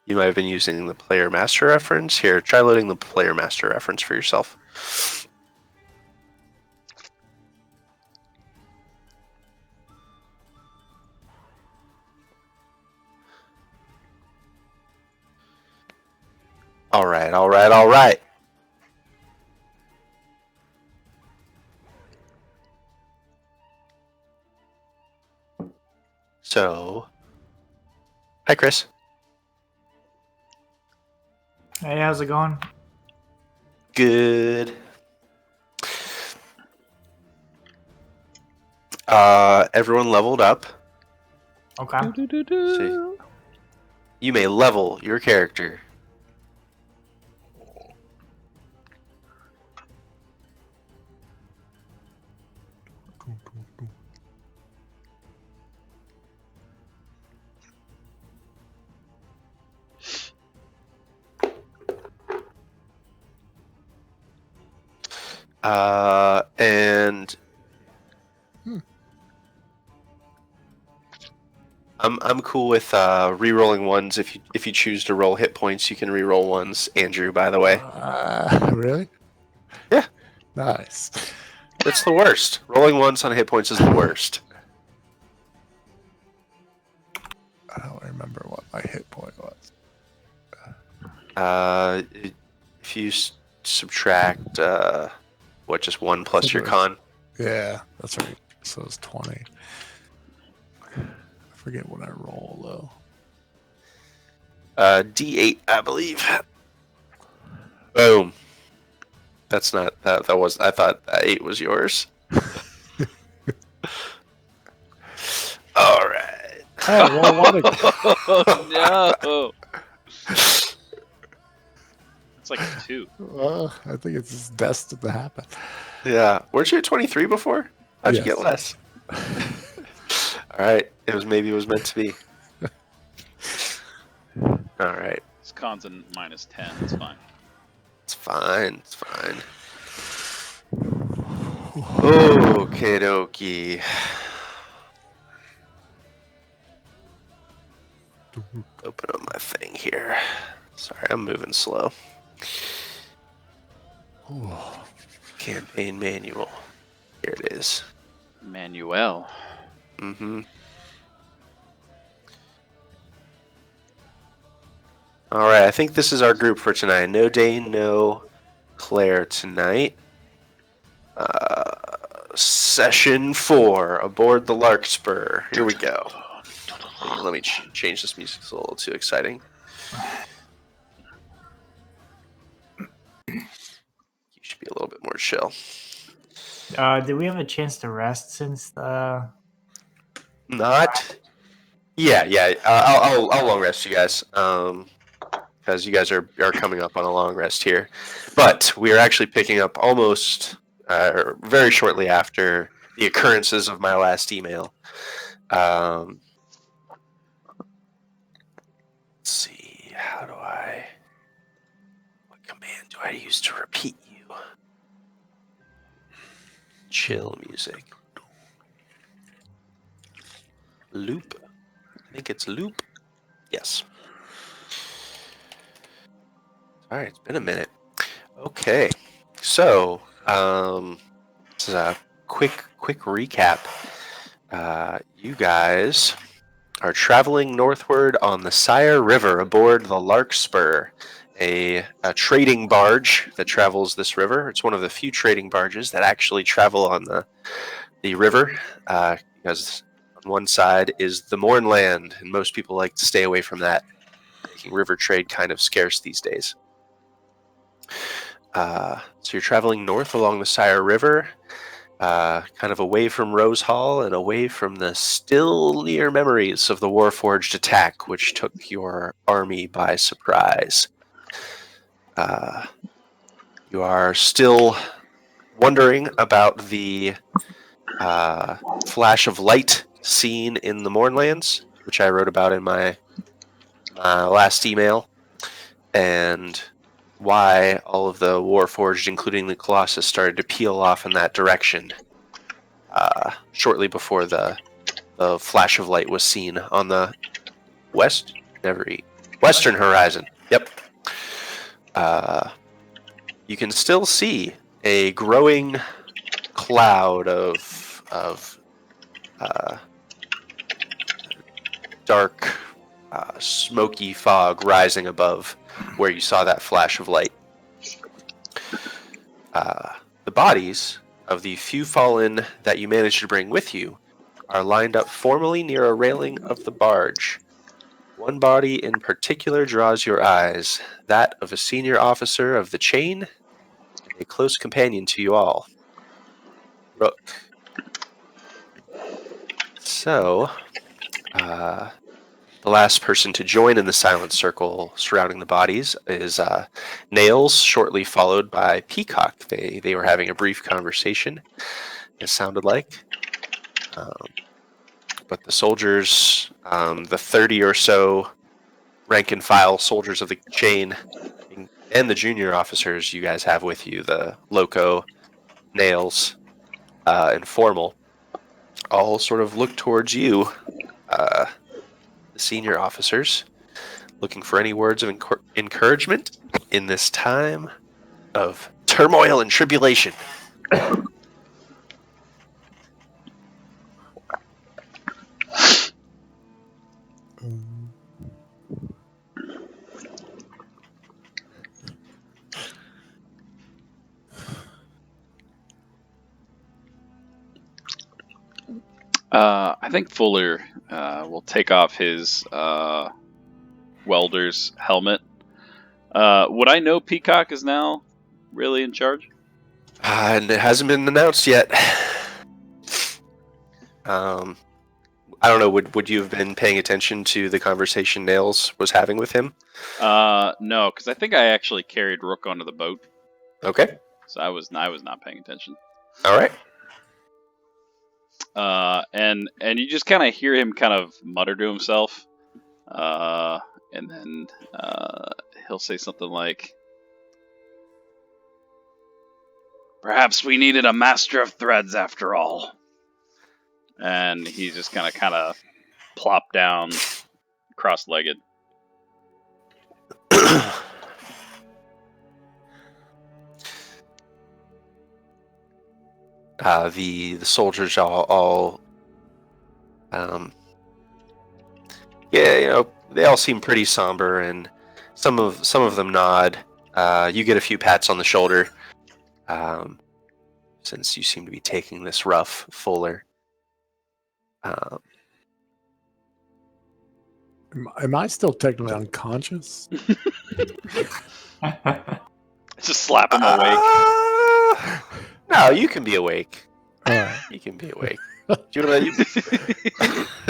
You might have been using the player master reference. Here, try loading the player master reference for yourself. All right. So, hi, Chris. Hey, how's it going? Good. Everyone leveled up. Okay. See. You may level your character. And I'm cool with re-rolling ones. If you choose to roll hit points, you can re-roll ones. Andrew, by the way, Really? Yeah. Nice. It's the worst. Rolling ones on hit points is the worst. I don't remember what my hit point was. If you subtract just 1 plus your con. Yeah, that's right. So it's 20. I forget what I roll though. D8, I believe. Boom. That's not that. That was. I thought that 8 was yours. All right. Hey, roll one again. Oh, no. It's like a 2. I think it's just destined to happen. Yeah. Weren't you at 23 before? How'd you Yes. get less? All right. Maybe it was meant to be. All right. This con's a -10. It's fine. It's fine. It's fine. Okie dokie. Open up my thing here. Sorry, I'm moving slow. Ooh. Campaign manual. Here it is. Manuel. Mm-hmm. All right, I think this is our group for tonight. No Dane, no Claire tonight. Session 4 aboard the Larkspur. Here we go. Let me change this music. It's a little too exciting. You should be a little bit more chill. Did we have a chance to rest since the? Not. Yeah. I'll long rest you guys. Because you guys are coming up on a long rest here, but we are actually picking up almost very shortly after the occurrences of my last email. Let's see, what command do I use to repeat you? Chill music. Loop. I think it's loop. Yes. All right, it's been a minute. Okay, so this is a quick recap. You guys are traveling northward on the Sire River aboard the Larkspur, a trading barge that travels this river. It's one of the few trading barges that actually travel on the river, because on one side is the Mournland, and most people like to stay away from that, making river trade kind of scarce these days. So you're traveling north along the Sire River, kind of away from Rose Hall and away from the still near memories of the Warforged attack, which took your army by surprise. You are still wondering about the flash of light seen in the Mournlands, which I wrote about in my last email, and why all of the Warforged, including the Colossus, started to peel off in that direction shortly before the flash of light was seen on the west. Never eat. Western horizon. Yep. You can still see a growing cloud of dark, smoky fog rising above where you saw that flash of light. The bodies of the few fallen that you managed to bring with you are lined up formally near a railing of the barge. One body in particular draws your eyes, that of a senior officer of the chain, and a close companion to you all, Rook. So, the last person to join in the silent circle surrounding the bodies is Nails, shortly followed by Peacock. They were having a brief conversation, it sounded like. But the soldiers, the 30 or so rank and file soldiers of the chain, and the junior officers you guys have with you, the Loco, Nails, and Formal, all sort of look towards you, the senior officers, looking for any words of encouragement in this time of turmoil and tribulation. I think Fuller will take off his welder's helmet. Would I know Peacock is now really in charge? And it hasn't been announced yet. I don't know. Would you have been paying attention to the conversation Nails was having with him? No, because I think I actually carried Rook onto the boat, Okay. so I was not paying attention. All right. And you just kind of hear him kind of mutter to himself, and then he'll say something like, "Perhaps we needed a master of threads after all." And he's just gonna kind of plop down, cross-legged. The soldiers all yeah, they all seem pretty somber, and some of them nod. You get a few pats on the shoulder, since you seem to be taking this rough, Fuller. Am I still technically unconscious? Just slap him awake. No, you can be awake. All right. You can be awake. Do you know in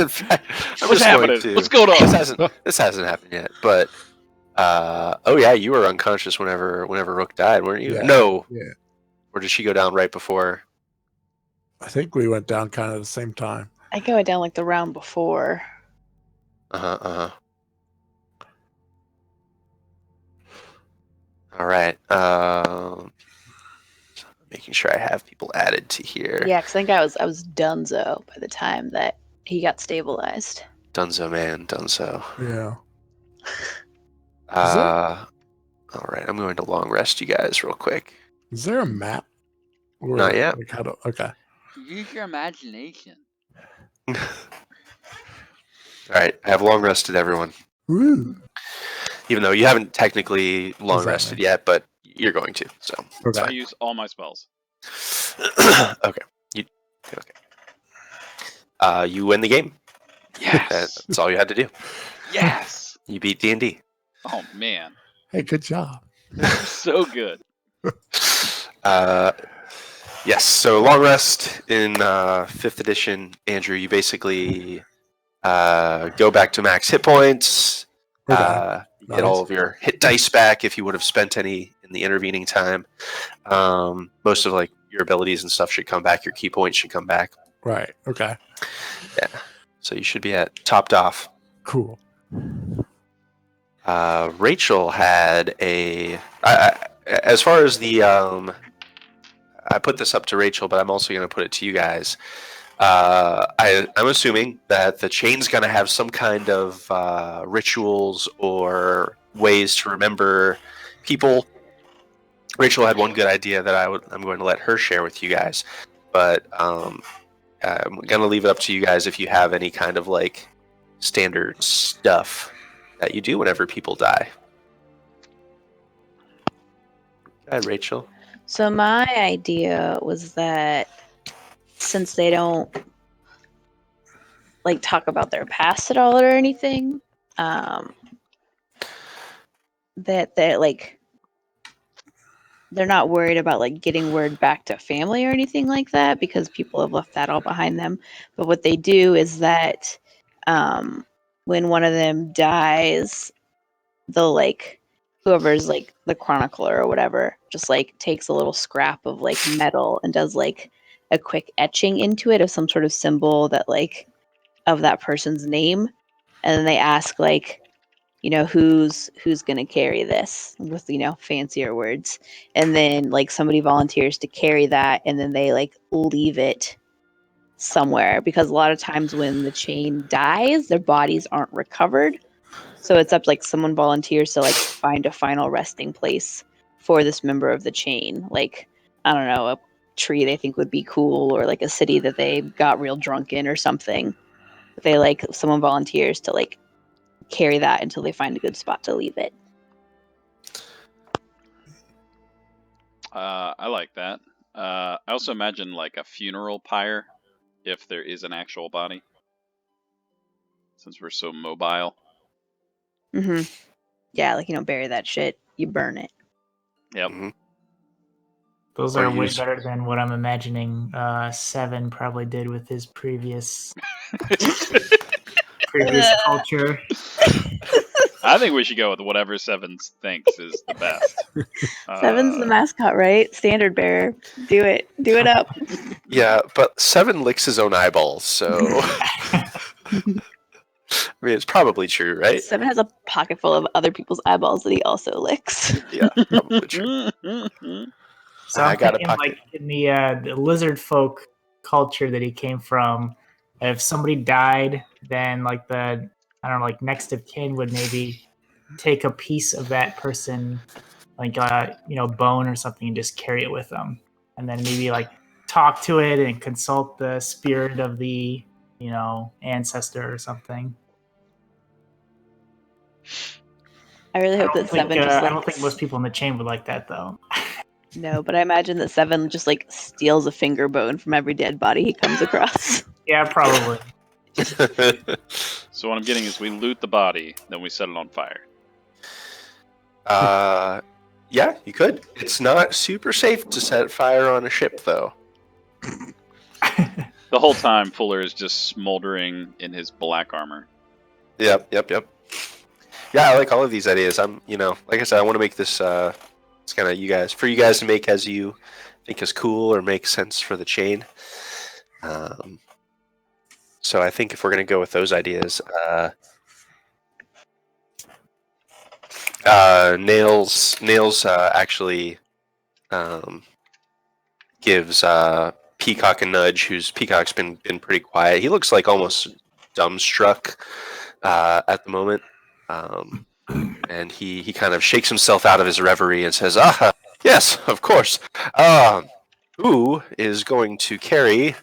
fact, I'm What's just happening? going to. What's going on? This hasn't happened yet, but oh yeah, you were unconscious whenever Rook died, weren't you? Yeah. No. Yeah. Or did she go down right before? I think we went down kind of at the same time. I go down like the round before. All right. Making sure I have people added to here. Yeah, because I think I was donezo by the time that he got stabilized. Dunzo man, Dunzo. Yeah. All right, I'm going to long rest you guys real quick. Is there a map? Or, Not yet. like, okay. Use your imagination. All right, I have long rested everyone. Woo. Even though you haven't technically long Exactly. rested yet, but you're going to. So Okay. I use all my spells. okay. You win the game. Yes. That's all you had to do. Yes. You beat D&D. Oh man, Hey, good job. so good. Yes. So long rest in 5th edition, Andrew. You basically go back to max hit points. Okay. You get all of your hit dice back if you would have spent any in the intervening time. Most of like your abilities and stuff should come back. Your key points should come back. Right. Okay. Yeah. So you should be at topped off. Cool. Rachel had as far as the I put this up to Rachel, but I'm also going to put it to you guys. I'm assuming that the chain's going to have some kind of rituals or ways to remember people. Rachel had one good idea that I'm going to let her share with you guys, but I'm going to leave it up to you guys if you have any kind of like standard stuff that you do whenever people die. Go ahead, Rachel. So my idea was that since they don't like talk about their past at all or anything, that they're not worried about like getting word back to family or anything like that because people have left that all behind them. But what they do is that when one of them dies, they'll like whoever's like the chronicler or whatever just like takes a little scrap of like metal and does like a quick etching into it of some sort of symbol that like of that person's name, and then they ask like, you know, who's going to carry this with, you know, fancier words, and then like somebody volunteers to carry that, and then they like leave it somewhere because a lot of times when the chain dies their bodies aren't recovered, so it's up like someone volunteers to like find a final resting place for this member of the chain, like I don't know, a tree they think would be cool or like a city that they got real drunk in or something. They like someone volunteers to like carry that until they find a good spot to leave it. I like that. I also imagine like a funeral pyre, if there is an actual body, since we're so mobile. Mm-hmm. Yeah, like you don't bury that shit, you burn it. Yep. Mhm. Those Or are way use- better than what I'm imagining Seven probably did with his previous culture. I think we should go with whatever Seven thinks is the best. Seven's the mascot, right? Standard bearer. Do it. Do it up. Yeah, but Seven licks his own eyeballs, so I mean it's probably true, right? Seven has a pocket full of other people's eyeballs that he also licks. Yeah, probably true. So I I'm got a thinking, pocket. like in the lizard folk culture that he came from, if somebody died, then like the I don't know, like next of kin would maybe take a piece of that person, like you know, bone or something, and just carry it with them, and then maybe like talk to it and consult the spirit of the, you know, ancestor or something. I really hope that Seven just I like don't think most people in the chain would like that though. no, but I imagine that Seven just like steals a finger bone from every dead body he comes across. Yeah, probably. So what I'm getting is we loot the body, then we set it on fire. Yeah, you could. It's not super safe to set fire on a ship, though. The whole time, Fuller is just smoldering in his black armor. Yep. Yeah, I like all of these ideas. Like I said, I want to make this. It's kind of for you guys to make as you think is cool or makes sense for the chain. So I think if we're gonna go with those ideas, Nails actually gives Peacock a nudge. Peacock's been pretty quiet. He looks like almost dumbstruck at the moment, and he kind of shakes himself out of his reverie and says, "Ah, yes, of course. Who is going to carry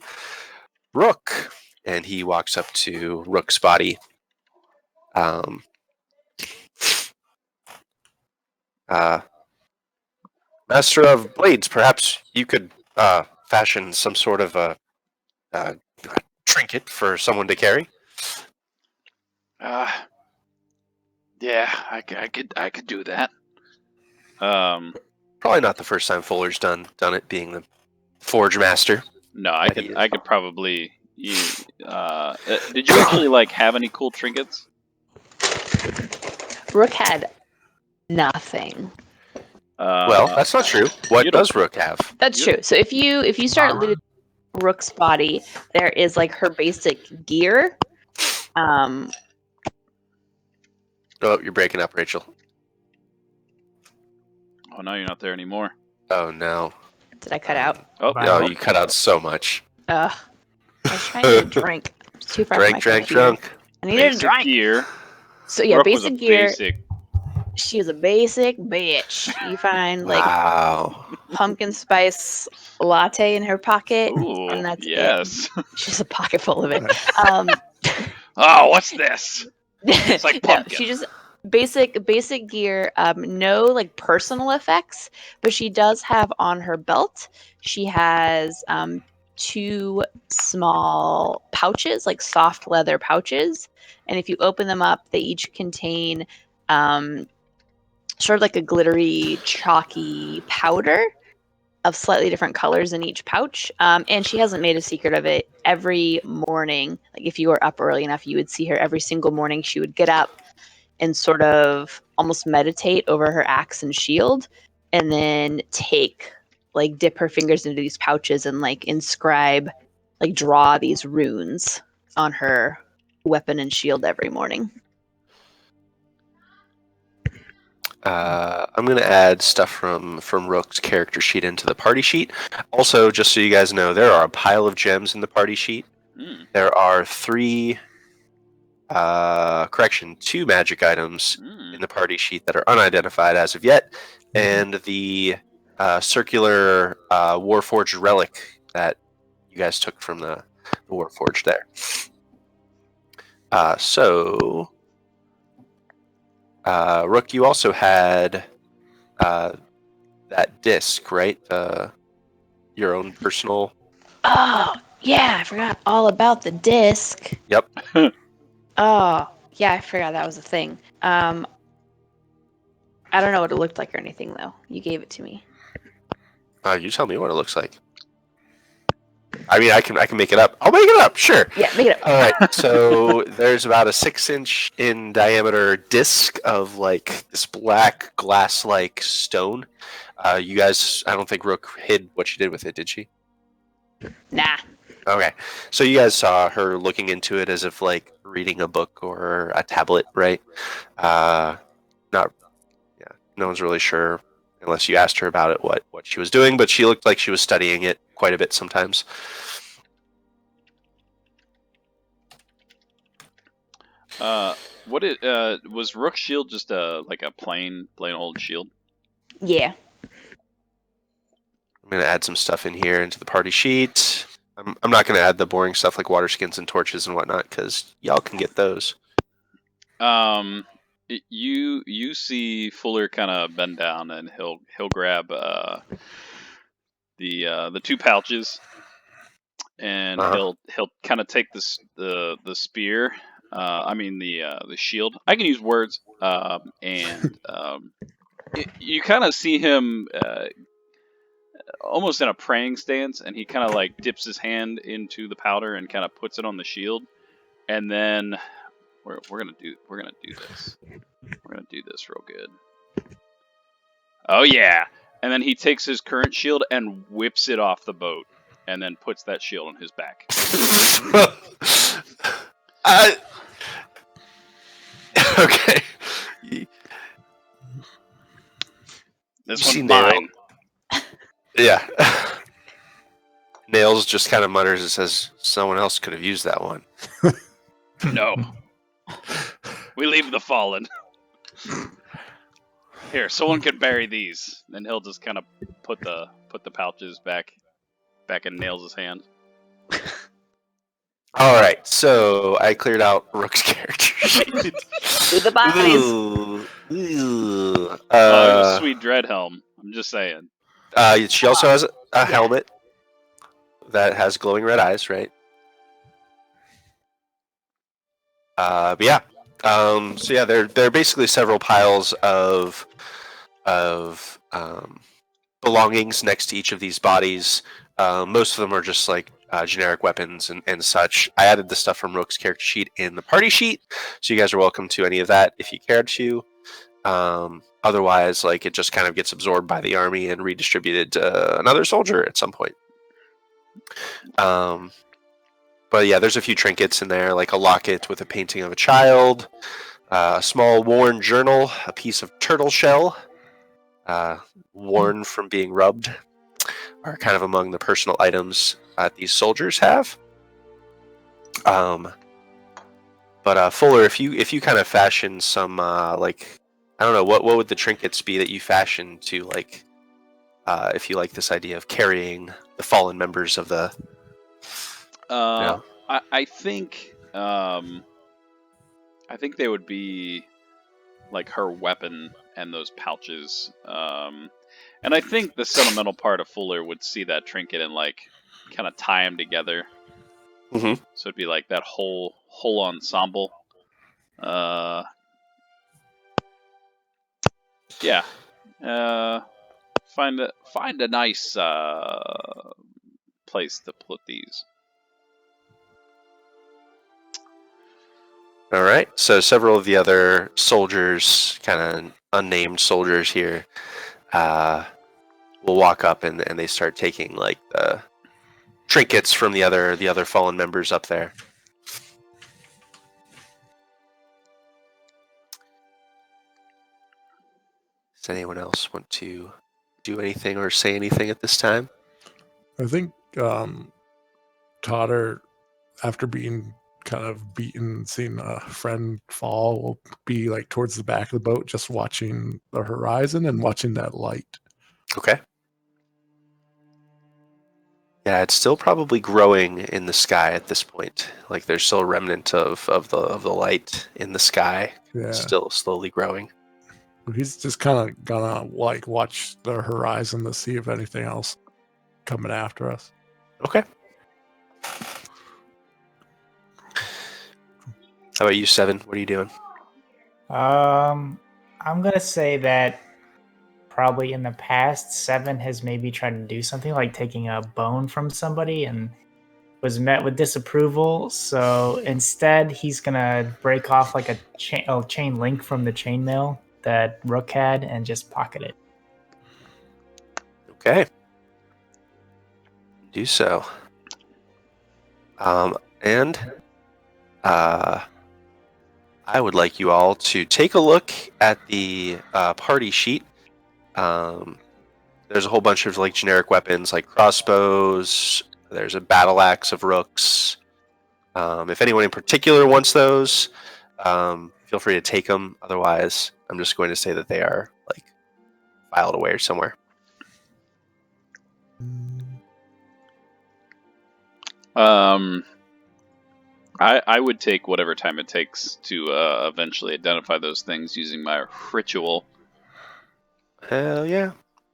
Rook?" And he walks up to Rook's body. Master of Blades, perhaps you could fashion some sort of a trinket for someone to carry. Yeah, I could do that. Probably not the first time Fuller's done it, being the Forge Master. No, I could probably. Did you actually like have any cool trinkets? Rook had nothing. Well, that's not true. What does Rook have? That's true. So if you start looting Rook's body, there is like her basic gear. Oh, you're breaking up, Rachel. Oh no, you're not there anymore. Oh no. Did I cut out? Oh, No, you cut out so much. Ugh. I was trying to drink. It's too far from my Drank, computer. drunk. I needed a Basic drink. gear. So yeah, Rook was a basic gear. basic. She was a basic bitch. You find like Wow. pumpkin spice latte in her pocket, Ooh, and that's it. yes. She's a pocket full of it. Um, Oh, what's this? It's like no, pumpkin. she just basic gear. No like personal effects, but she does have on her belt. She has 2 small pouches, like soft leather pouches, and if you open them up, they each contain sort of like a glittery, chalky powder of slightly different colors in each pouch. And she hasn't made a secret of it. Every morning, like if you were up early enough, you would see her every single morning. She would get up and sort of almost meditate over her axe and shield, and then dip her fingers into these pouches and like inscribe, like draw these runes on her weapon and shield every morning. I'm going to add stuff from Rook's character sheet into the party sheet. Also, just so you guys know, there are a pile of gems in the party sheet. Mm, There are 2 magic items in the party sheet that are unidentified as of yet, and the circular Warforged relic that you guys took from the Warforged there. Rook, you also had that disc, right? Your own personal. Oh, yeah, I forgot all about the disc. Yep. Oh, yeah, I forgot that was a thing. I don't know what it looked like or anything though. You gave it to me. You tell me what it looks like. I mean, I can make it up. I'll make it up. Sure. Yeah, make it up. All right. So there's about a 6-inch in diameter disc of like this black glass-like stone. You guys, I don't think Rook hid what she did with it, did she? Nah. Okay. So you guys saw her looking into it as if like reading a book or a tablet, right? No one's really sure unless you asked her about it what she was doing, but she looked like she was studying it quite a bit sometimes. Was Rook's shield just like a plain old shield? Yeah. I'm gonna add some stuff in here into the party sheet. I'm not gonna add the boring stuff like water skins and torches and whatnot because y'all can get those. You see Fuller kind of bend down and he'll grab the 2 pouches, and he'll kind of take the spear. The shield. I can use words. You kind of see him almost in a praying stance, and he kind of like dips his hand into the powder and kind of puts it on the shield, and then we're gonna do this. We're gonna do this real good. Oh yeah! And then he takes his current shield and whips it off the boat, and then puts that shield on his back. Okay. This You one's mine. Yeah. Nails just kind of mutters and says, "Someone else could have used that one." No. We leave the fallen. Here, someone could bury these. Then he'll just kind of put the pouches back in Nails' hand. All right, so I cleared out Rook's character sheet. Do the bodies. Sweet Dreadhelm. I'm just saying. She also has a helmet that has glowing red eyes, right? But yeah. So yeah, there are basically several piles of belongings next to each of these bodies. Most of them are just like generic weapons and such. I added the stuff from Rook's character sheet in the party sheet, so you guys are welcome to any of that if you cared to. Otherwise, like, it just kind of gets absorbed by the army and redistributed to another soldier at some point. But yeah, there's a few trinkets in there, like a locket with a painting of a child, a small worn journal, a piece of turtle shell, worn from being rubbed, are kind of among the personal items these soldiers have. But Fuller, if you kind of fashion some like, I don't know, what would the trinkets be that you fashion to like, if you like this idea of carrying the fallen members of the, I think they would be like her weapon and those pouches. And I think the sentimental part of Fuller would see that trinket and like kind of tie them together. Mhm. So it'd be like that whole ensemble. Yeah. Find a nice place to put these. All right. So several of the other soldiers, kind of unnamed soldiers here, will walk up and they start taking like the trinkets from the other fallen members up there. Does anyone else want to do anything or say anything at this time? I think Totter, after being kind of beaten, seeing a friend fall, will be like towards the back of the boat, just watching the horizon and watching that light. Okay. Yeah, it's still probably growing in the sky at this point. Like there's still a remnant of the light in the sky, Yeah. still slowly growing. He's just kind of gonna like watch the horizon to see if anything else coming after us. Okay. How about you, Seven? What are you doing? I'm gonna say that probably in the past, Seven has maybe tried to do something like taking a bone from somebody and was met with disapproval. So instead, he's gonna break off like a chain link from the chainmail that Rook had and just pocket it. Okay. Do so. And I would like you all to take a look at the party sheet. There's a whole bunch of like generic weapons like crossbows. There's a battle axe of Rooks. If anyone in particular wants those, feel free to take them. Otherwise, I'm just going to say that they are like filed away somewhere. I would take whatever time it takes to eventually identify those things using my ritual. Hell yeah.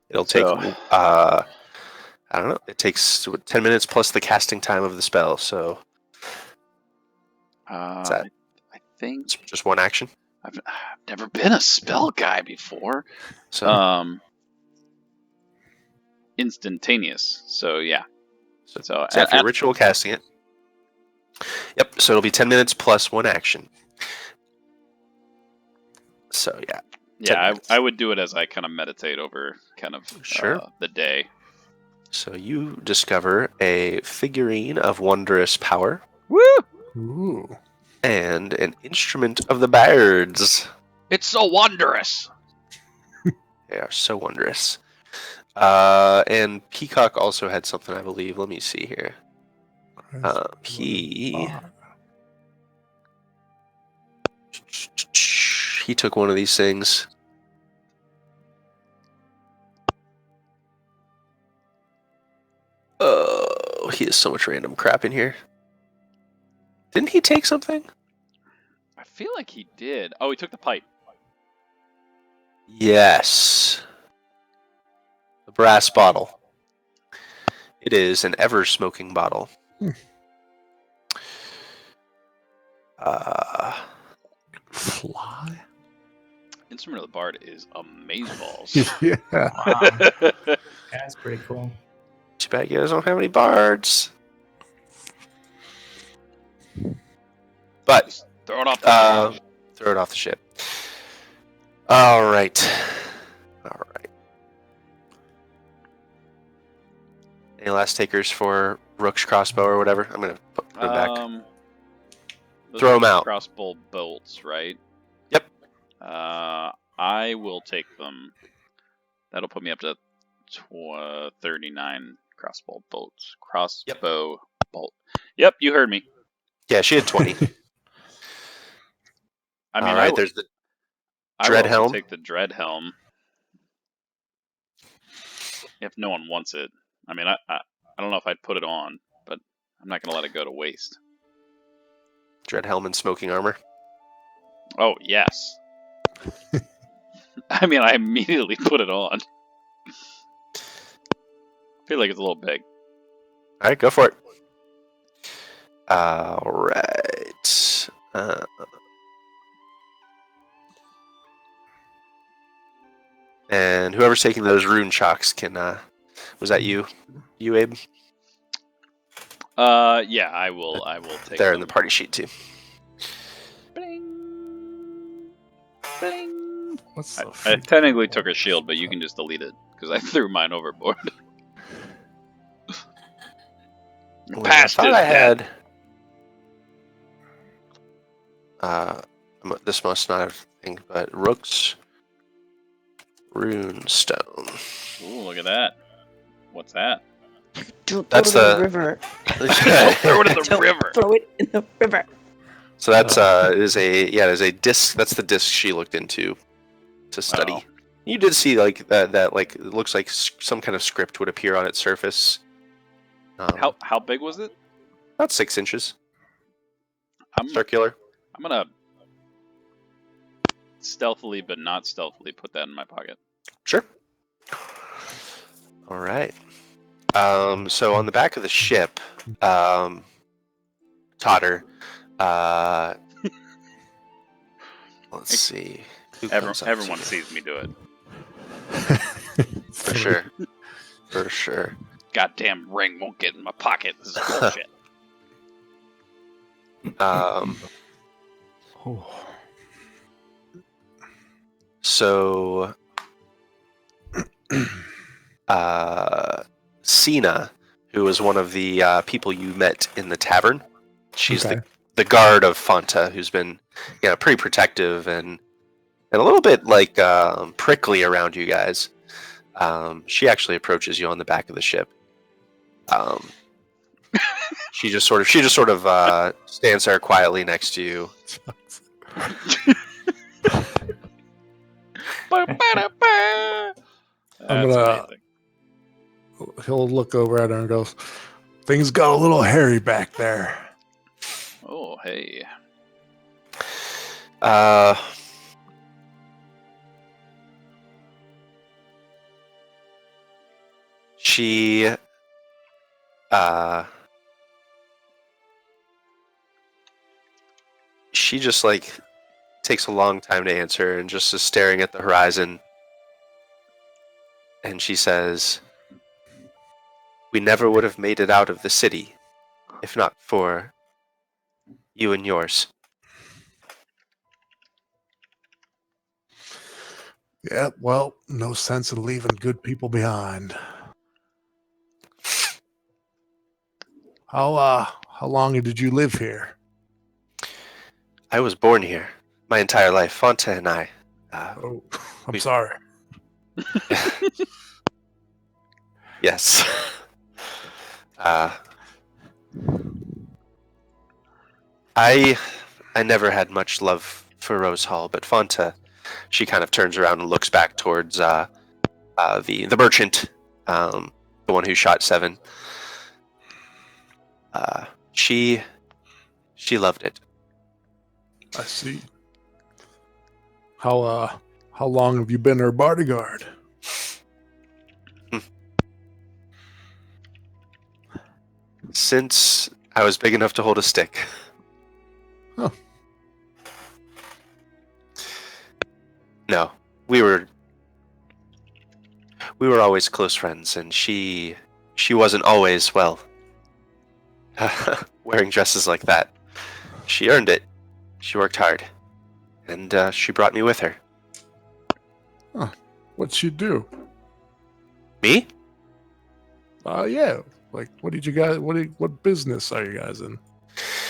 It'll take, I don't know, it takes 10 minutes plus the casting time of the spell, so I think it's just one action. I've never been a spell guy before. So, instantaneous. So yeah. So if you're ritual casting it. Yep, so it'll be 10 minutes plus one action. So yeah. Yeah, I would do it as I kind of meditate over kind of the day. So you discover a figurine of wondrous power. Woo! Ooh. And an instrument of the birds. It's so wondrous. They are so wondrous. And Peacock also had something, I believe. Let me see here. He took one of these things. Oh, he has so much random crap in here. Didn't he take something? I feel like he did. Oh, he took the pipe. Yes. The brass bottle. It is an ever-smoking bottle. Fly? Instrument of the Bard is amazeballs. Yeah. Wow. That's pretty cool. Too bad you guys don't have any bards. But just throw it off the ship. Throw it off the ship. All right. Any last takers for Rook's crossbow or whatever? I'm gonna put them back. Throw them out. Crossbow bolts, right? Yep. I will take them. That'll put me up to 39 crossbow bolts. Crossbow bolt. Yep, you heard me. Yeah, she had 20. I mean, All right, there's the I dread will also helm. take the dread helm if no one wants it. I mean, I don't know if I'd put it on, but I'm not gonna let it go to waste. dread helm and smoking armor. Oh yes. I mean, I immediately put it on. I feel like it's a little big. All right, go for it. All right. And whoever's taking those rune chalks can. Was that you? You, Abe? Yeah, I will take. They're in them. the party sheet too. Bling. Bling. What's I the technically took a shield, but you can just delete it because I threw mine overboard. Wait, Past I thought is I dead. had. This must not have thing, but Rook's rune stone. Ooh, look at that. What's that? Don't That's throw it in the- the river. Don't throw it in the Don't river. Throw it in the river. So that's is a disc. That's the disc she looked into to study. Oh. You did see like that like it looks like some kind of script would appear on its surface. How big was it? About 6 inches, I'm circular. gonna stealthily, but not stealthily, put that in my pocket. Sure. All right. So on the back of the ship, Totter. Let's see. Who comes up to Everyone you? sees me do it. For sure. For sure. Goddamn ring won't get in my pocket. This is bullshit. Um, Oh. so, Sina, who was one of the people you met in the tavern, she's Okay. the guard of Fanta, who's been, pretty protective and a little bit like prickly around you guys. She actually approaches you on the back of the ship. She just sort of stands there quietly next to you. I'm gonna- He'll look over at her and goes, "Things got a little hairy back there." Oh, hey. She she just like takes a long time to answer and just is staring at the horizon, and she says, "We never would have made it out of the city if not for you and yours." Yeah, well, no sense in leaving good people behind. How long did you live here? I was born here my entire life. Fanta and I. Oh, I'm We- sorry. Yes. I never had much love for Rose Hall, but Fanta, she kind of turns around and looks back towards the merchant, the one who shot Seven. She loved it. I see. How long have you been her bodyguard? Since I was big enough to hold a stick. Huh. No, we were always close friends, and she wasn't always, well, wearing dresses like that. She earned it. She worked hard, and she brought me with her. What'd she do? Me? Yeah. Like, what did you guys? What business are you guys in?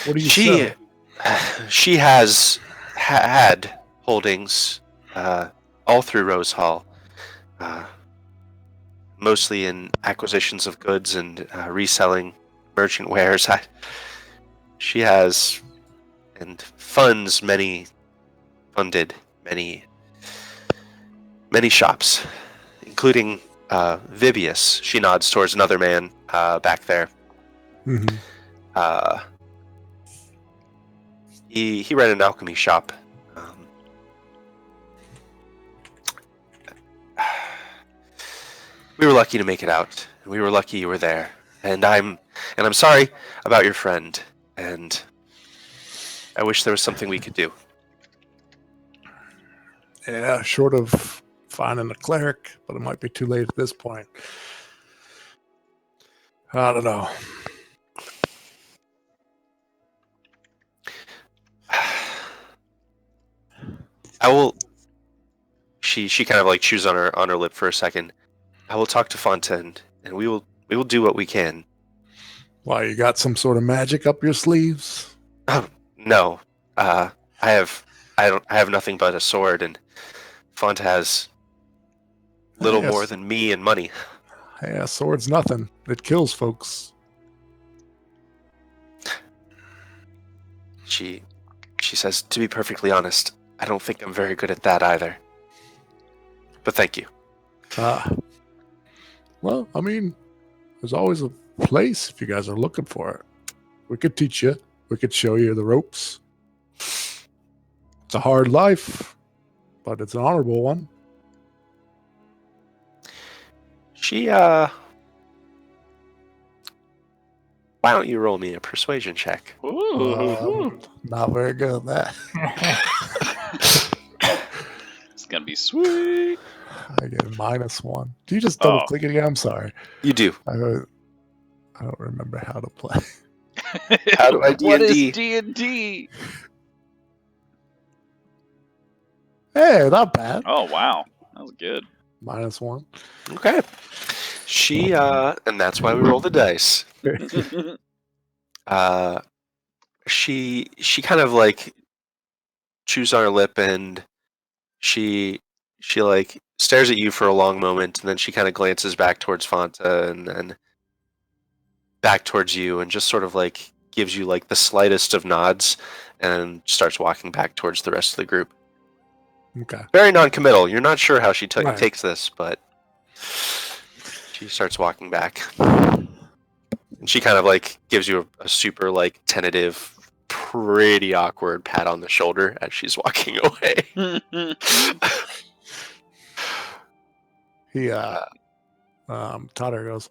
What do you She sell? she has had holdings all through Rose Hall, mostly in acquisitions of goods and reselling merchant wares. she has and funded many shops, including Vibius. She nods towards another man back there. Mm-hmm. He ran an alchemy shop. We were lucky to make it out. We were lucky you were there. And I'm sorry about your friend. And I wish there was something we could do. Yeah, short of finding a cleric, but it might be too late at this point. I don't know. I will. She kind of like chews on her lip for a second. I will talk to Fontaine, and we will do what we can. Why, you got some sort of magic up your sleeves? Oh no, I have nothing but a sword, and Font has little Yes. more than me and money. Yeah, sword's nothing. It kills folks. She says, to be perfectly honest, I don't think I'm very good at that either. But thank you. Well, I mean, there's always a place if you guys are looking for it. We could teach you. We could show you the ropes. It's a hard life, but it's an honorable one. She, why don't you roll me a persuasion check? Not very good at that. It's gonna be sweet. I get a -1. Do you just double click it again? I'm sorry. You do. I don't remember how to play. How do I What is D&D? D&D? Hey, not bad. Oh wow, that was good. -1. Okay. She, and that's why we roll the dice. She kind of like chews on her lip, and she like stares at you for a long moment, and then she kind of glances back towards Fanta and then back towards you, and just sort of like gives you like the slightest of nods, and starts walking back towards the rest of the group. Okay. Very non-committal. You're not sure how she Right. takes this, but she starts walking back. And she kind of like gives you a super like tentative, pretty awkward pat on the shoulder as she's walking away. He Totter goes,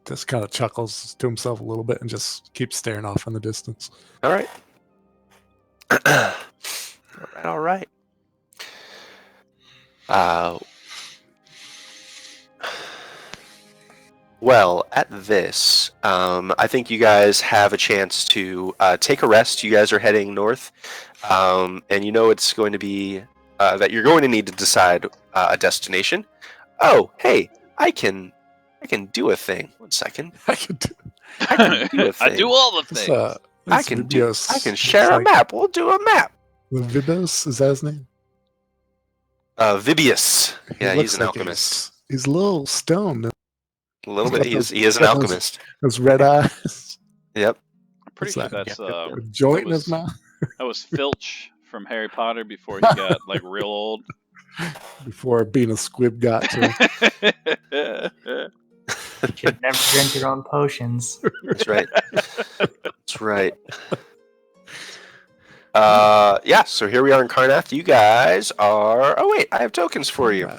just kind of chuckles to himself a little bit and just keeps staring off in the distance. All right. All right. Well, at this, I think you guys have a chance to take a rest. You guys are heading north, and you know it's going to be that you're going to need to decide a destination. Oh, hey, I can do a thing. 1 second. I could do I can do a thing. I do all the this. things. I can share a map. We'll do a map. Vibius, is that his name? Vibius. He Yeah, looks he's an like alchemist. He's a little stoned. A little bit. He is an He's got those- alchemist. Those red eyes. Yep. I'm pretty What's sure that? that's A joint in was- his mouth that was Filch from Harry Potter before he got like real old. before being a squib got to him. Should never drink your own potions. That's right. That's right. Yeah, so here we are in Karnath. You guys are... Oh, wait, I have tokens for you.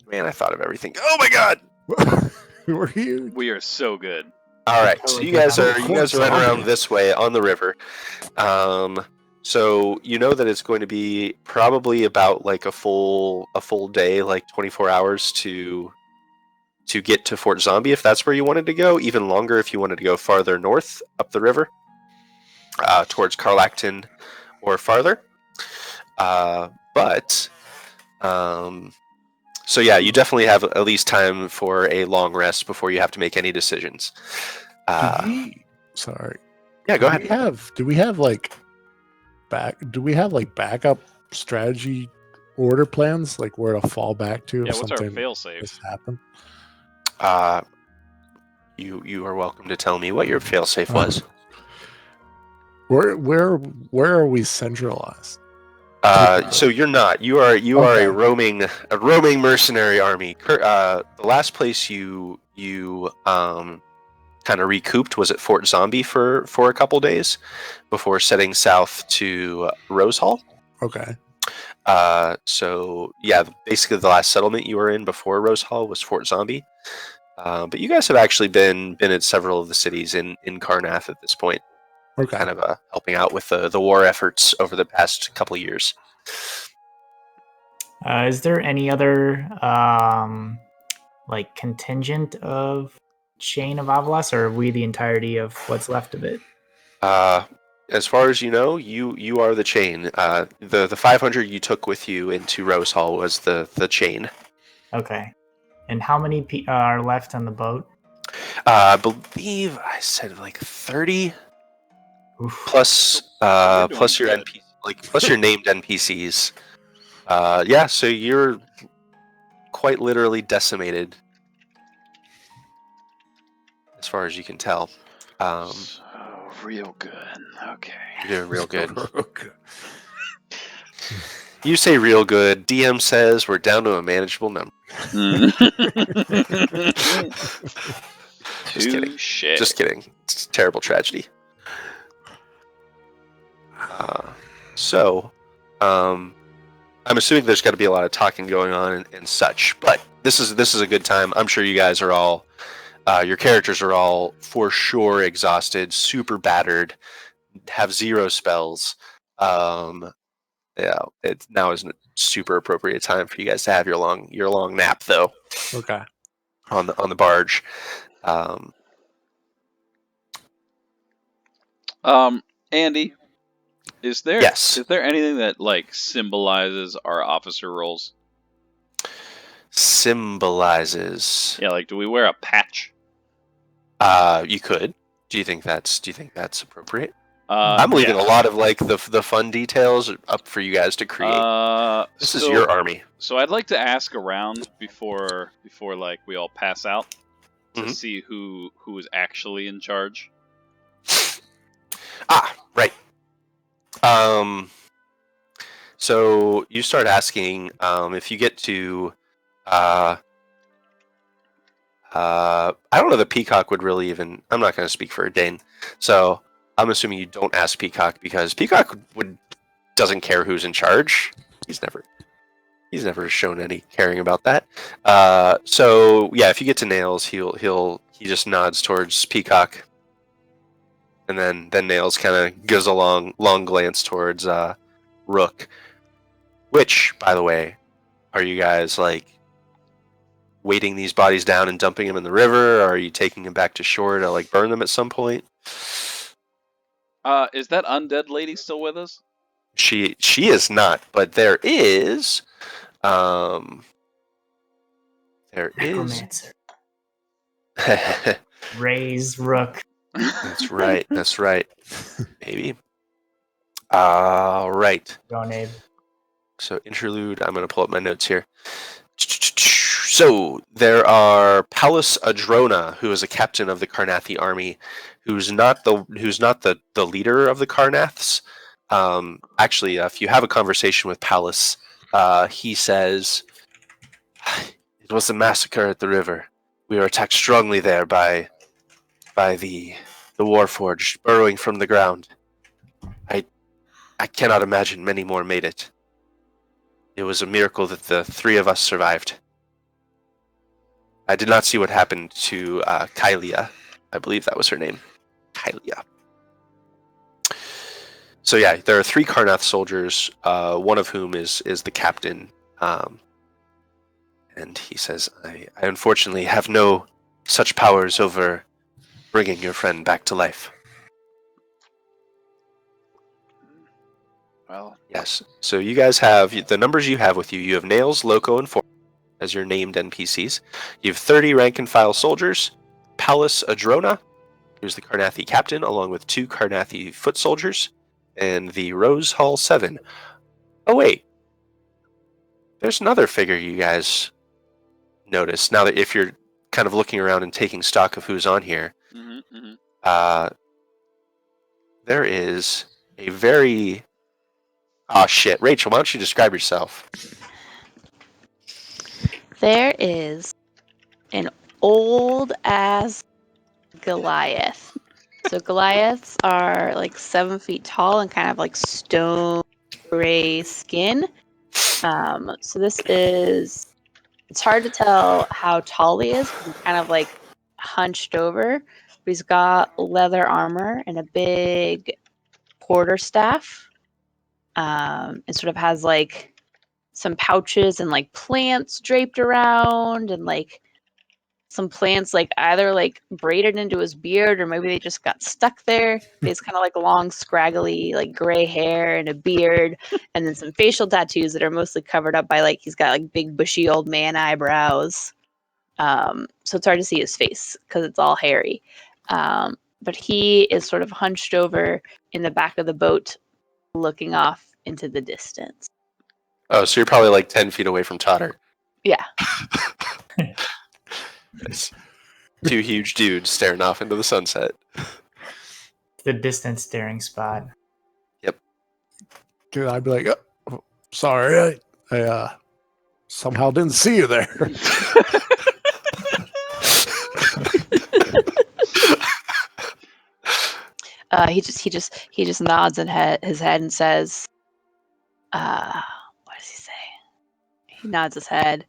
Man, I thought of everything. Oh, my God! We're here. We are so good. All right, so you guys are right around Zombie. this way on the river. So you know that it's going to be probably about like a full day, like 24 hours to get to Fort Zombie if that's where you wanted to go. Even longer if you wanted to go farther north up the river, towards Carlacton or farther. So yeah, you definitely have at least time for a long rest before you have to make any decisions. Sorry. Yeah, go ahead. Do we have like backup strategy order plans, like where to fall back to Yeah, if what's our something fail safe? just happened? You are welcome to tell me what your failsafe was. Where are we centralized? So you're not. You are Okay. a roaming mercenary army. The last place you kind of recouped was at Fort Zombie for a couple days before setting south to Rose Hall. Okay. So yeah, basically the last settlement you were in before Rose Hall was Fort Zombie. But you guys have actually been at several of the cities in Karnath at this point, Okay. kind of helping out with the war efforts over the past couple of years. Is there any other like contingent of Chain of Avalas, or are we the entirety of what's left of it? As far as you know, you are the chain. The 500 you took with you into Rose Hall was the chain. Okay. And how many are left on the boat? I believe I said like 30 Oof. plus we're doing plus your good. NPC, like plus your named NPCs. Yeah, so you're quite literally decimated, as far as you can tell. So, real good. Okay. You're doing real good. Okay. You say real good. DM says we're down to a manageable number. Just kidding. Touche. Just kidding. It's a terrible tragedy. I'm assuming there's got to be a lot of talking going on and such, but this is a good time. I'm sure you guys are all, your characters are all for sure exhausted, super battered, have 0 spells. Yeah, it now isn't a super appropriate time for you guys to have your long nap though Okay. on the barge. Andy, is there Yes. is there anything that like symbolizes our officer roles? Symbolizes. Yeah, like do we wear a patch? You could. Do you think that's appropriate? Uh, I'm leaving yeah. a lot of like the fun details up for you guys to create. This is your army. So I'd like to ask around before like we all pass out to Mhm. see who is actually in charge. Right. So you start asking if you get to I don't know that Peacock would really even. I'm not going to speak for Dane, so I'm assuming you don't ask Peacock because Peacock doesn't care who's in charge. He's never shown any caring about that. So yeah, if you get to Nails, he just nods towards Peacock, and then Nails kind of gives a long glance towards Rook. Which, by the way, are you guys like weighting these bodies down and dumping them in the river? Or are you taking them back to shore to like burn them at some point? Is that undead lady still with us? She is not, but there is Necromancer. Raise Rook. That's right. Maybe. All right. Go, Abe. So interlude. I'm going to pull up my notes here. So there are Pallas Adrona, who is a captain of the Karnathi army, who's not the leader of the Karnaths. Actually, if you have a conversation with Pallas, he says, "It was a massacre at the river. We were attacked strongly there by the Warforged burrowing from the ground. I cannot imagine many more made it. It was a miracle that the 3 of us survived. I did not see what happened to Kylia. I believe that was her name. Kylia. So yeah, there are 3 Karnath soldiers, one of whom is the captain. And he says, I unfortunately have no such powers over bringing your friend back to life. Well, Yes. So you guys have the numbers you have with you. You have Nails, Loco, and Form as your named NPCs. You have 30 rank and file soldiers. Pallas Adrona, who's the Karnathi captain, along with 2 Karnathi foot soldiers, and the Rose Hall 7. Oh wait, there's another figure you guys notice now that if you're kind of looking around and taking stock of who's on here. there is a very... Oh, shit. Rachel, why don't you describe yourself? There is an old ass Goliath. So Goliaths are like 7 feet tall and kind of like stone gray skin. So this is, it's hard to tell how tall he is. He's kind of like hunched over. But he's got leather armor and a big quarterstaff. It sort of has like some pouches and like plants draped around, and like some plants like either like braided into his beard or maybe they just got stuck there. He's kind of like long, scraggly, like gray hair and a beard, and then some facial tattoos that are mostly covered up by like he's got like big bushy old man eyebrows. So it's hard to see his face because it's all hairy. But he is sort of hunched over in the back of the boat, looking off into the distance. Oh, so you're probably like 10 feet away from Totter. Yeah. Nice. Two huge dudes staring off into the sunset. The distant staring spot. Could I be like, oh, sorry, I somehow didn't see you there. He just nods his head and says, what does he say? He nods his head.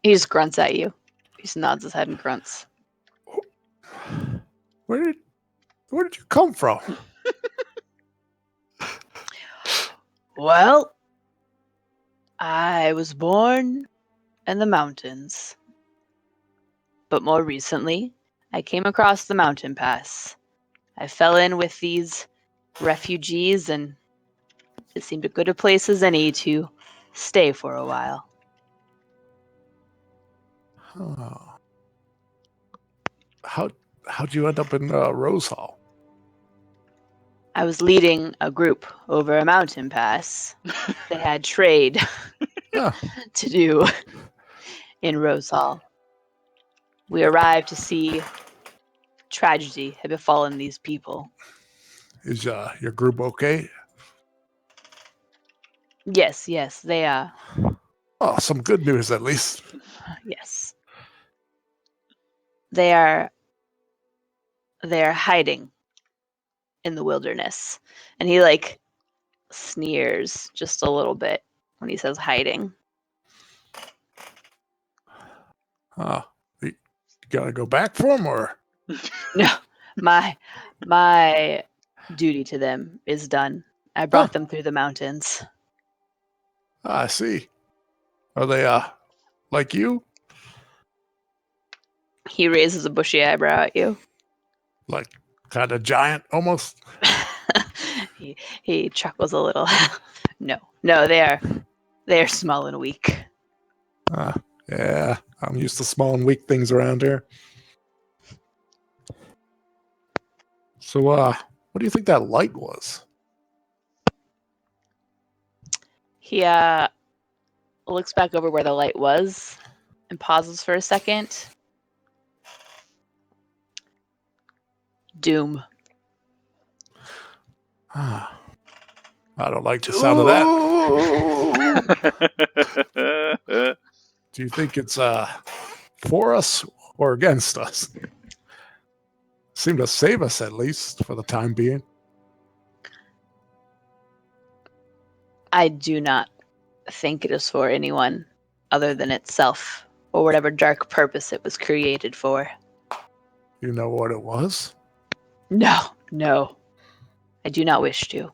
He just grunts at you. He just nods his head and grunts. Where did you come from? Well, I was born in the mountains. But more recently, I came across the mountain pass. I fell in with these refugees, and it seemed as good a place as any to stay for a while. Oh. How'd you end up in Rose Hall? I was leading a group over a mountain pass. They had trade Yeah. to do in Rose Hall. We arrived to see tragedy had befallen these people. Is your group okay? Yes, they are. Oh, some good news at least. Yes. They are hiding in the wilderness. And he like sneers just a little bit when he says hiding. You gotta go back for them, or? No, my duty to them is done. I brought them through the mountains. I see. Are they like you? He raises a bushy eyebrow at you. Like kind of giant almost? he chuckles a little. No, they are small and weak. Yeah, I'm used to small and weak things around here. So, what do you think that light was? He looks back over where the light was and pauses for a second. Doom. I don't like the sound of that. Do you think it's for us or against us? Seem to save us at least for the time being. I do not think it is for anyone other than itself or whatever dark purpose it was created for. You know what it was? No. I do not wish to.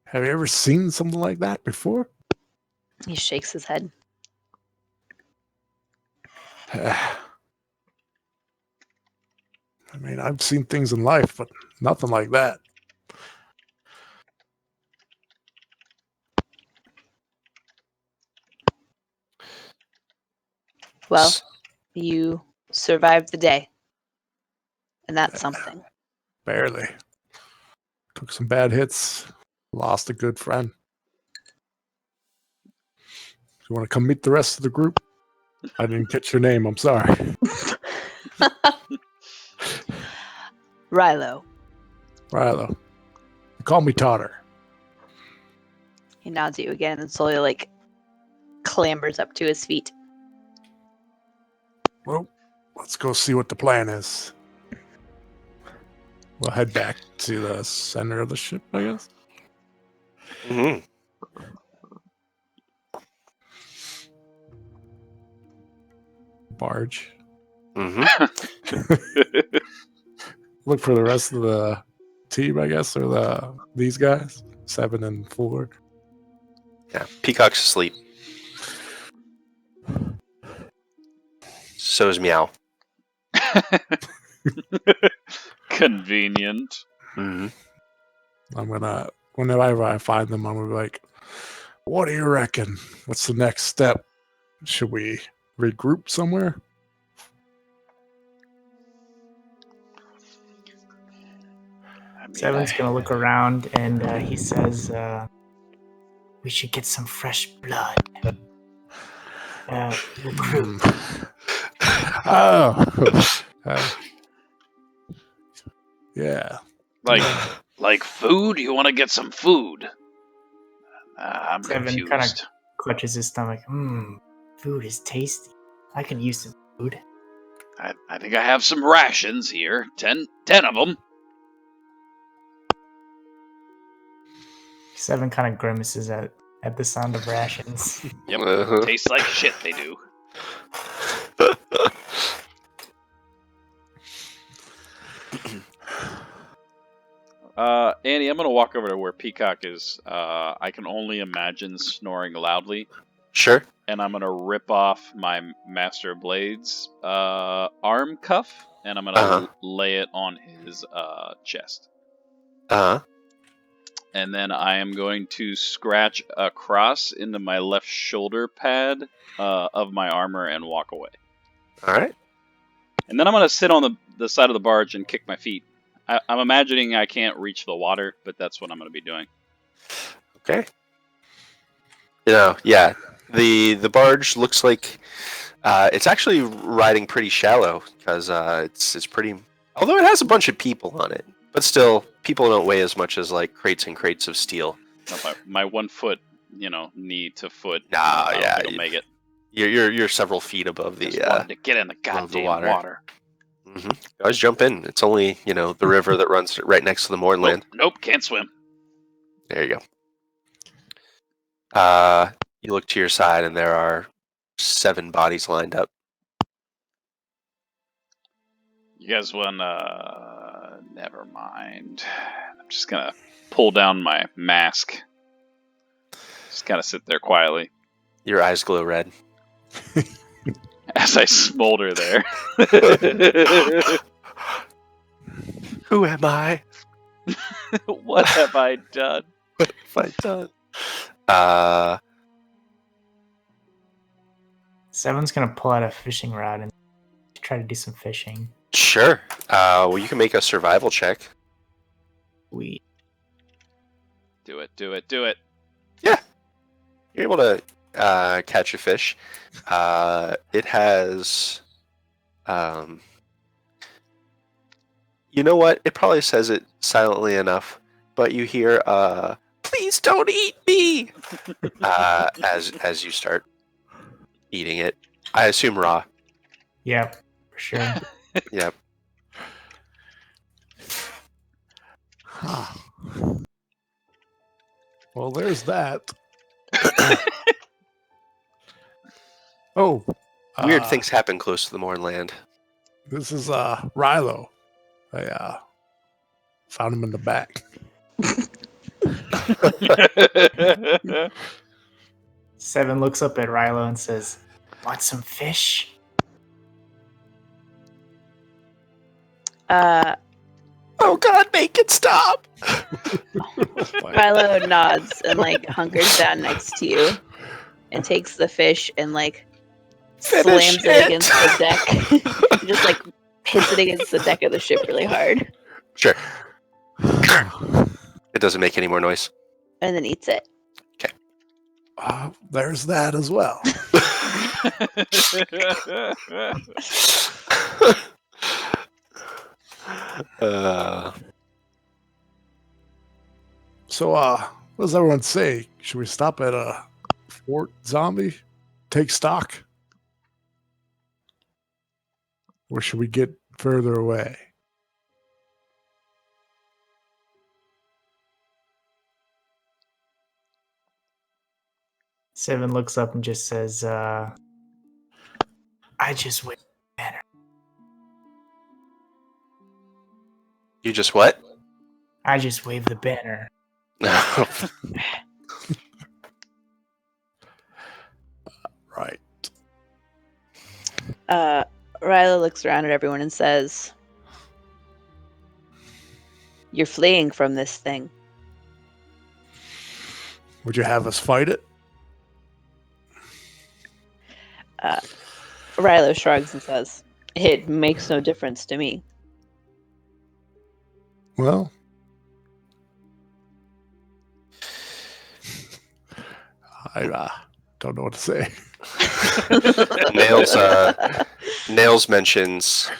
Have you ever seen something like that before? He shakes his head. I mean, I've seen things in life, but nothing like that. Well, you survived the day. And that's something. Barely. Took some bad hits. Lost a good friend. You want to come meet the rest of the group? I didn't catch your name. I'm sorry. Rilo. Rilo. Call me Totter. He nods at you again and slowly like clambers up to his feet. Well, let's go see what the plan is. We'll head back to the center of the ship, I guess. Mm-hmm. Barge. Mm-hmm. Look for the rest of the team, I guess, or these guys. 7 and 4. Yeah. Peacock's asleep. So is Meow. Convenient. Mm-hmm. I'm gonna, whenever I find them, I'm gonna be like, "What do you reckon? What's the next step? Should we regroup somewhere?" I mean, Seven's gonna look around and he says, "We should get some fresh blood. Recruit." Oh, yeah. like food? You want to get some food? I'm Seven confused. kinda clutches his stomach. Food is tasty. I could use some food. I think I have some rations here. 10 of them. Seven kind of grimaces at the sound of rations. Yep. Uh-huh. Tastes like shit, they do. Annie, I'm gonna walk over to where Peacock is. I can only imagine snoring loudly, Sure. and I'm gonna rip off my Master of Blades arm cuff, and I'm gonna Uh-huh. lay it on his chest. Uh-huh. And then I am going to scratch a cross into my left shoulder pad of my armor and walk away. All right. And then I'm going to sit on the side of the barge and kick my feet. I'm imagining I can't reach the water, but that's what I'm going to be doing. Okay. Yeah. The barge looks like it's actually riding pretty shallow because it's pretty. Although it has a bunch of people on it, but still, people don't weigh as much as like crates and crates of steel. No, my 1 foot, knee to foot. Nah, I don't yeah, think I'll make it. You're several feet above the. Just wanted to get in the above the goddamn water. Mm-hmm. Always jump in. It's only the river that runs right next to the Mournland. Nope, can't swim. There you go. You look to your side, and there are 7 bodies lined up. You guys want never mind. I'm just gonna pull down my mask. Just kind of sit there quietly Your eyes glow red. as I smolder there. Who am I? What have I done? What have I done? Seven's gonna pull out a fishing rod and try to do some fishing. Sure. Well, you can make a survival check. We Do it. You're able to catch a fish. It has. You know what? It probably says it silently enough, but you hear, "Please don't eat me!" as you start eating it. I assume raw. Yep, for sure. Yep. Huh. Well, there's that. Oh, Weird things happen close to the Mournland. This is Rilo. I found him in the back. Seven looks up at Rilo and says, "Want some fish?" Oh God, make it stop! Philo nods and like hunkers down next to you and takes the fish and like Finish slams it against the deck. Just like hits it against the deck of the ship really hard Sure. It doesn't make any more noise. and then eats it. There's that as well. So, what does everyone say? Should we stop at Fort Zombie, take stock, or should we get further away? Seven looks up and just says, I just wave the banner. You just what? I just wave the banner. Right. Ryla looks around at everyone and says, "You're fleeing from this thing." Would you have us fight it? Ryla shrugs and says, "It makes no difference to me." Well, I don't know what to say. Nails mentions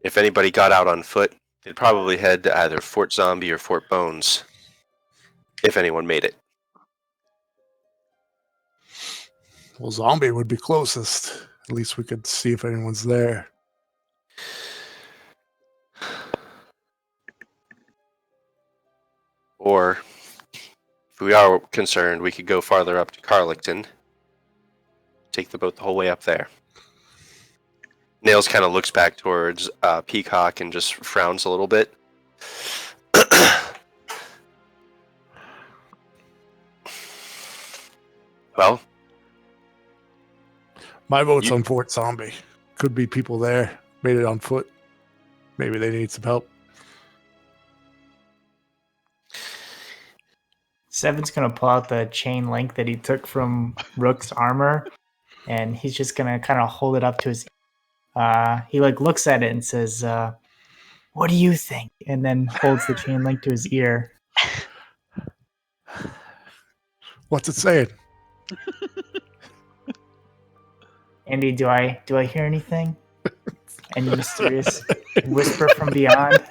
if anybody got out on foot, they'd probably head to either Fort Zombie or Fort Bones, if anyone made it. Well, Zombie would be closest. At least we could see if anyone's there. Or, if we are concerned, we could go farther up to Carlington. Take the boat the whole way up there. Nails kind of looks back towards Peacock and just frowns a little bit. Well, My vote's on Fort Zombie. Could be people there. Made it on foot. Maybe they need some help. Seven's gonna pull out the chain link that he took from Rook's armor, and he's just gonna kind of hold it up to his. He like looks at it and says, "What do you think?" And then holds the chain link to his ear. What's it saying? Andy, do I hear anything? Any mysterious whisper from beyond?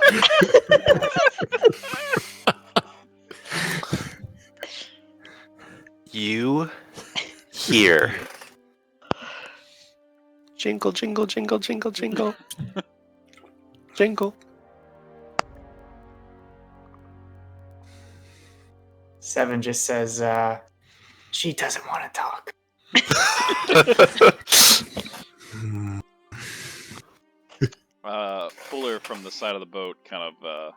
you hear jingle, jingle, jingle, jingle, jingle, jingle. Seven just says, "She doesn't want to talk." Fuller from the side of the boat, kind of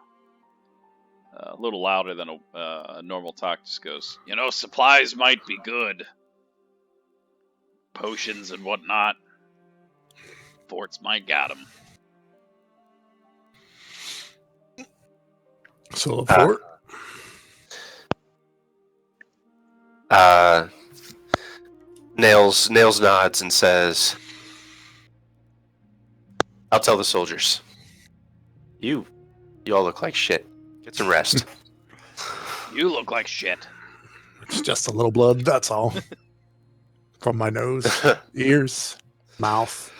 a little louder than a normal talk, just goes, "You know, supplies might be good. Potions and whatnot. Forts might got them." So the fort? Nails nods and says, "I'll tell the soldiers. You all look like shit. Get some rest." You look like shit. It's just a little blood, that's all. From my nose, ears, mouth,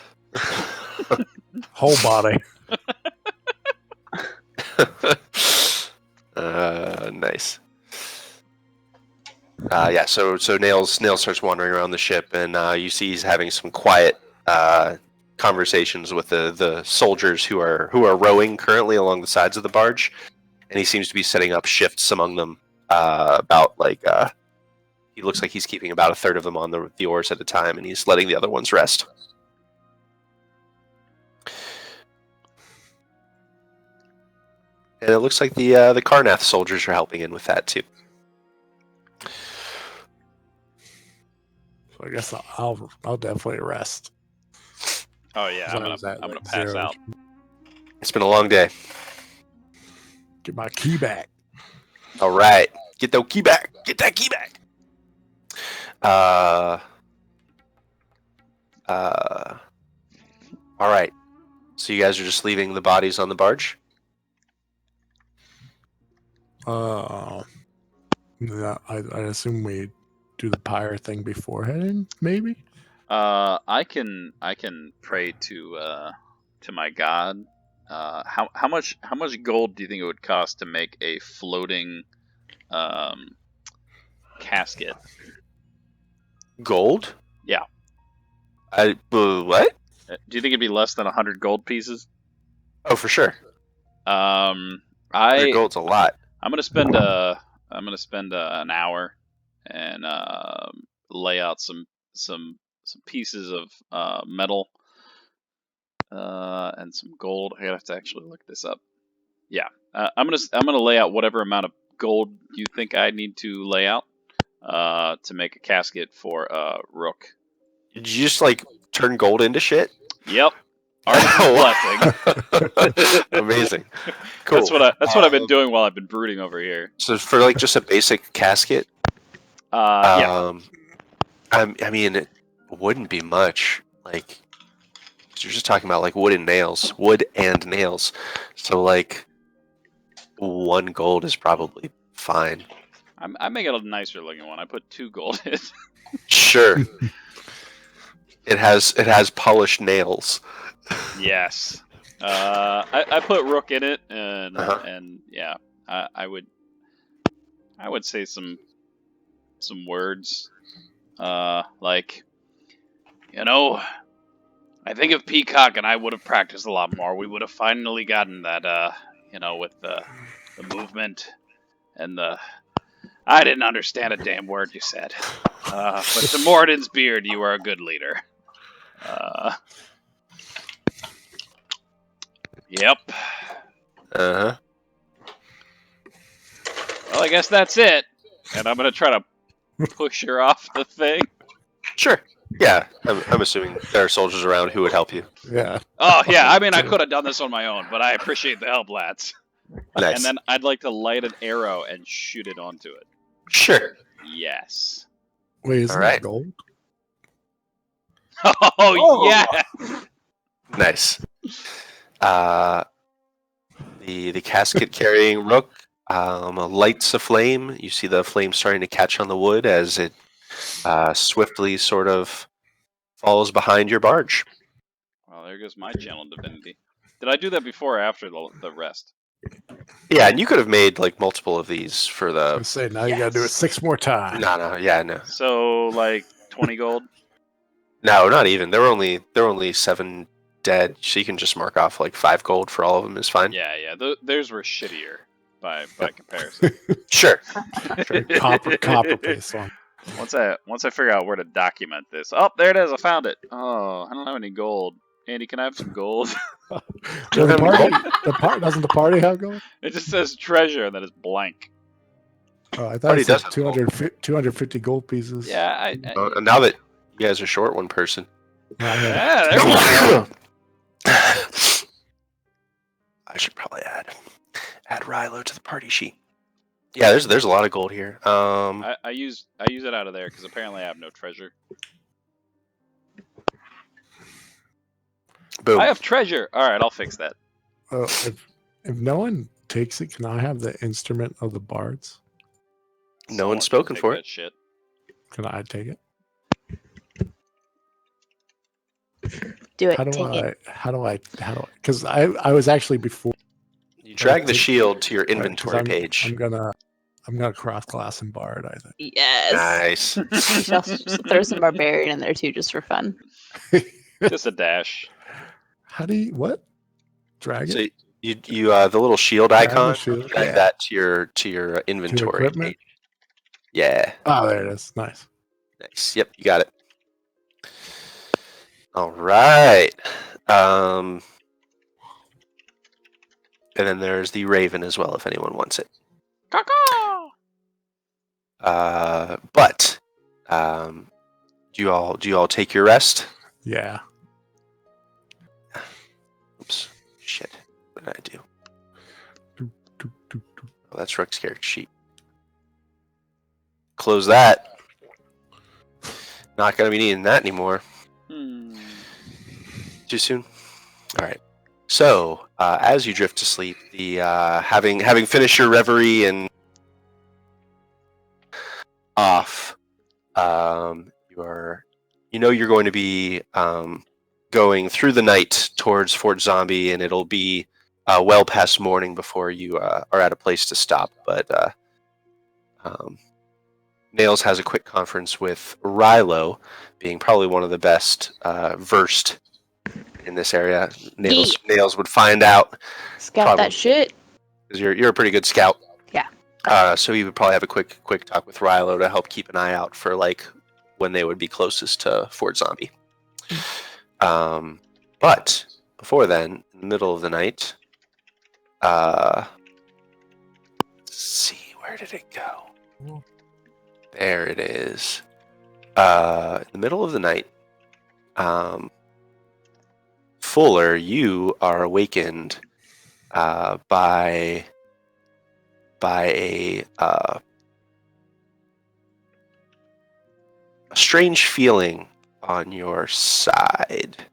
whole body. Nice. Yeah, so Nails starts wandering around the ship, and you see he's having some quiet conversations with the soldiers who are rowing currently along the sides of the barge, and he seems to be setting up shifts among them. He looks like he's keeping about a third of them on the oars at a time, and he's letting the other ones rest. And it looks like the Karnath soldiers are helping in with that too. So I guess I'll definitely rest. Oh yeah, As I'm long as that, gonna like, pass zero. out. It's been a long day. Get my key back. All right, get that key back. Get that key back. All right. So you guys are just leaving the bodies on the barge? Yeah, I assume we do the pyre thing beforehand, maybe? I can pray to my god. How much gold do you think it would cost to make a floating casket. Gold? Yeah. What? Do you think it'd be less than 100 gold pieces? Oh, for sure. 100 100 gold's a lot. I'm gonna spend an hour and lay out some pieces of metal and some gold. I have to actually look this up. Yeah, I'm gonna lay out whatever amount of gold you think I need to lay out to make a casket for Rook. Did you just like turn gold into shit? Yep. Artisan's blessing. Amazing. Cool. That's what I've been doing while I've been brooding over here. So for like just a basic casket, Yeah. I mean, it wouldn't be much. Like, 'cause you're just talking about like wood and nails. So like, 1 gold is probably fine. I make it a nicer looking one. I put 2 gold in. Sure. It has polished nails. Yes. I put Rook in it, and and yeah, I would say some words, like, I think if Peacock and I would have practiced a lot more, we would have finally gotten that, with the movement and the. I didn't understand a damn word you said, but to Moradin's beard, you are a good leader. Yep. Uh-huh. Well, I guess that's it. And I'm gonna try to push her off the thing. Sure. Yeah, I'm assuming there are soldiers around who would help you. Yeah. Oh yeah, I mean I could have done this on my own, but I appreciate the help, lads. Nice. And then I'd like to light an arrow and shoot it onto it. Sure. Yes. Wait, isn't All right. that gold? Oh yeah. Nice. The casket carrying Rook lights a flame. You see the flame starting to catch on the wood as it swiftly sort of falls behind your barge. Well, there goes my channel divinity. Did I do that before or after the rest? Yeah, and you could have made like multiple of these for I the. was saying, now you got to do it 6 more times. No. So like 20 gold. No, not even. There were only 7 dead, so you can just mark off like 5 gold for all of them is fine. Yeah. Theirs were shittier by comparison. Sure. Copper paste one. Once I figure out where to document this. Oh, there it is. I found it. Oh, I don't have any gold. Andy, can I have some gold? Doesn't the party have gold? It just says treasure and then it's blank. Oh, I thought Party it said does have gold. 250 gold pieces. Yeah, Now that you guys are short one person. yeah, there we go. I should probably add Rilo to the party sheet. Yeah, there's a lot of gold here. I use it out of there because apparently I have no treasure. Boom. I have treasure. All right, I'll fix that. Oh, if no one takes it, can I have the instrument of the bards? No one's Someone spoken take for that it. shit. Can I take it? Do it. How do Take it. I? Because I was actually before. You drag the shield to your Right, 'cause inventory page. I'm gonna cross class and bard. I Yes. Nice. You should also just throw some barbarian in there too, just for fun. think. Just a dash. How do you what? Drag So it you the little shield Drag the icon. shield, Drag yeah. that to your inventory equipment? page. Yeah. Oh, there it is. Nice. Nice. Yep, you got it. All right. And then there's the Raven as well, if anyone wants it. Caw-caw! But do you all take your rest? Yeah. Oops. Shit. What did I do? Do, do, do. Oh, that's Rook's character sheet. Close that. Not gonna be needing that anymore. Too soon? Alright. So, as you drift to sleep, the having finished your reverie and off, you're going to be going through the night towards Fort Zombie, and it'll be well past morning before you are at a place to stop. But Nails has a quick conference with Rilo, being probably one of the best versed in this area. Nails would find out Scout Probably. that shit. because you're a pretty good scout. Yeah. So he would probably have a quick talk with Rilo to help keep an eye out for like when they would be closest to Fort Zombie. But before then, in the middle of the night, let's see, where did it go? There it is. In the middle of the night, Fuller, you are awakened by a strange feeling on your side. I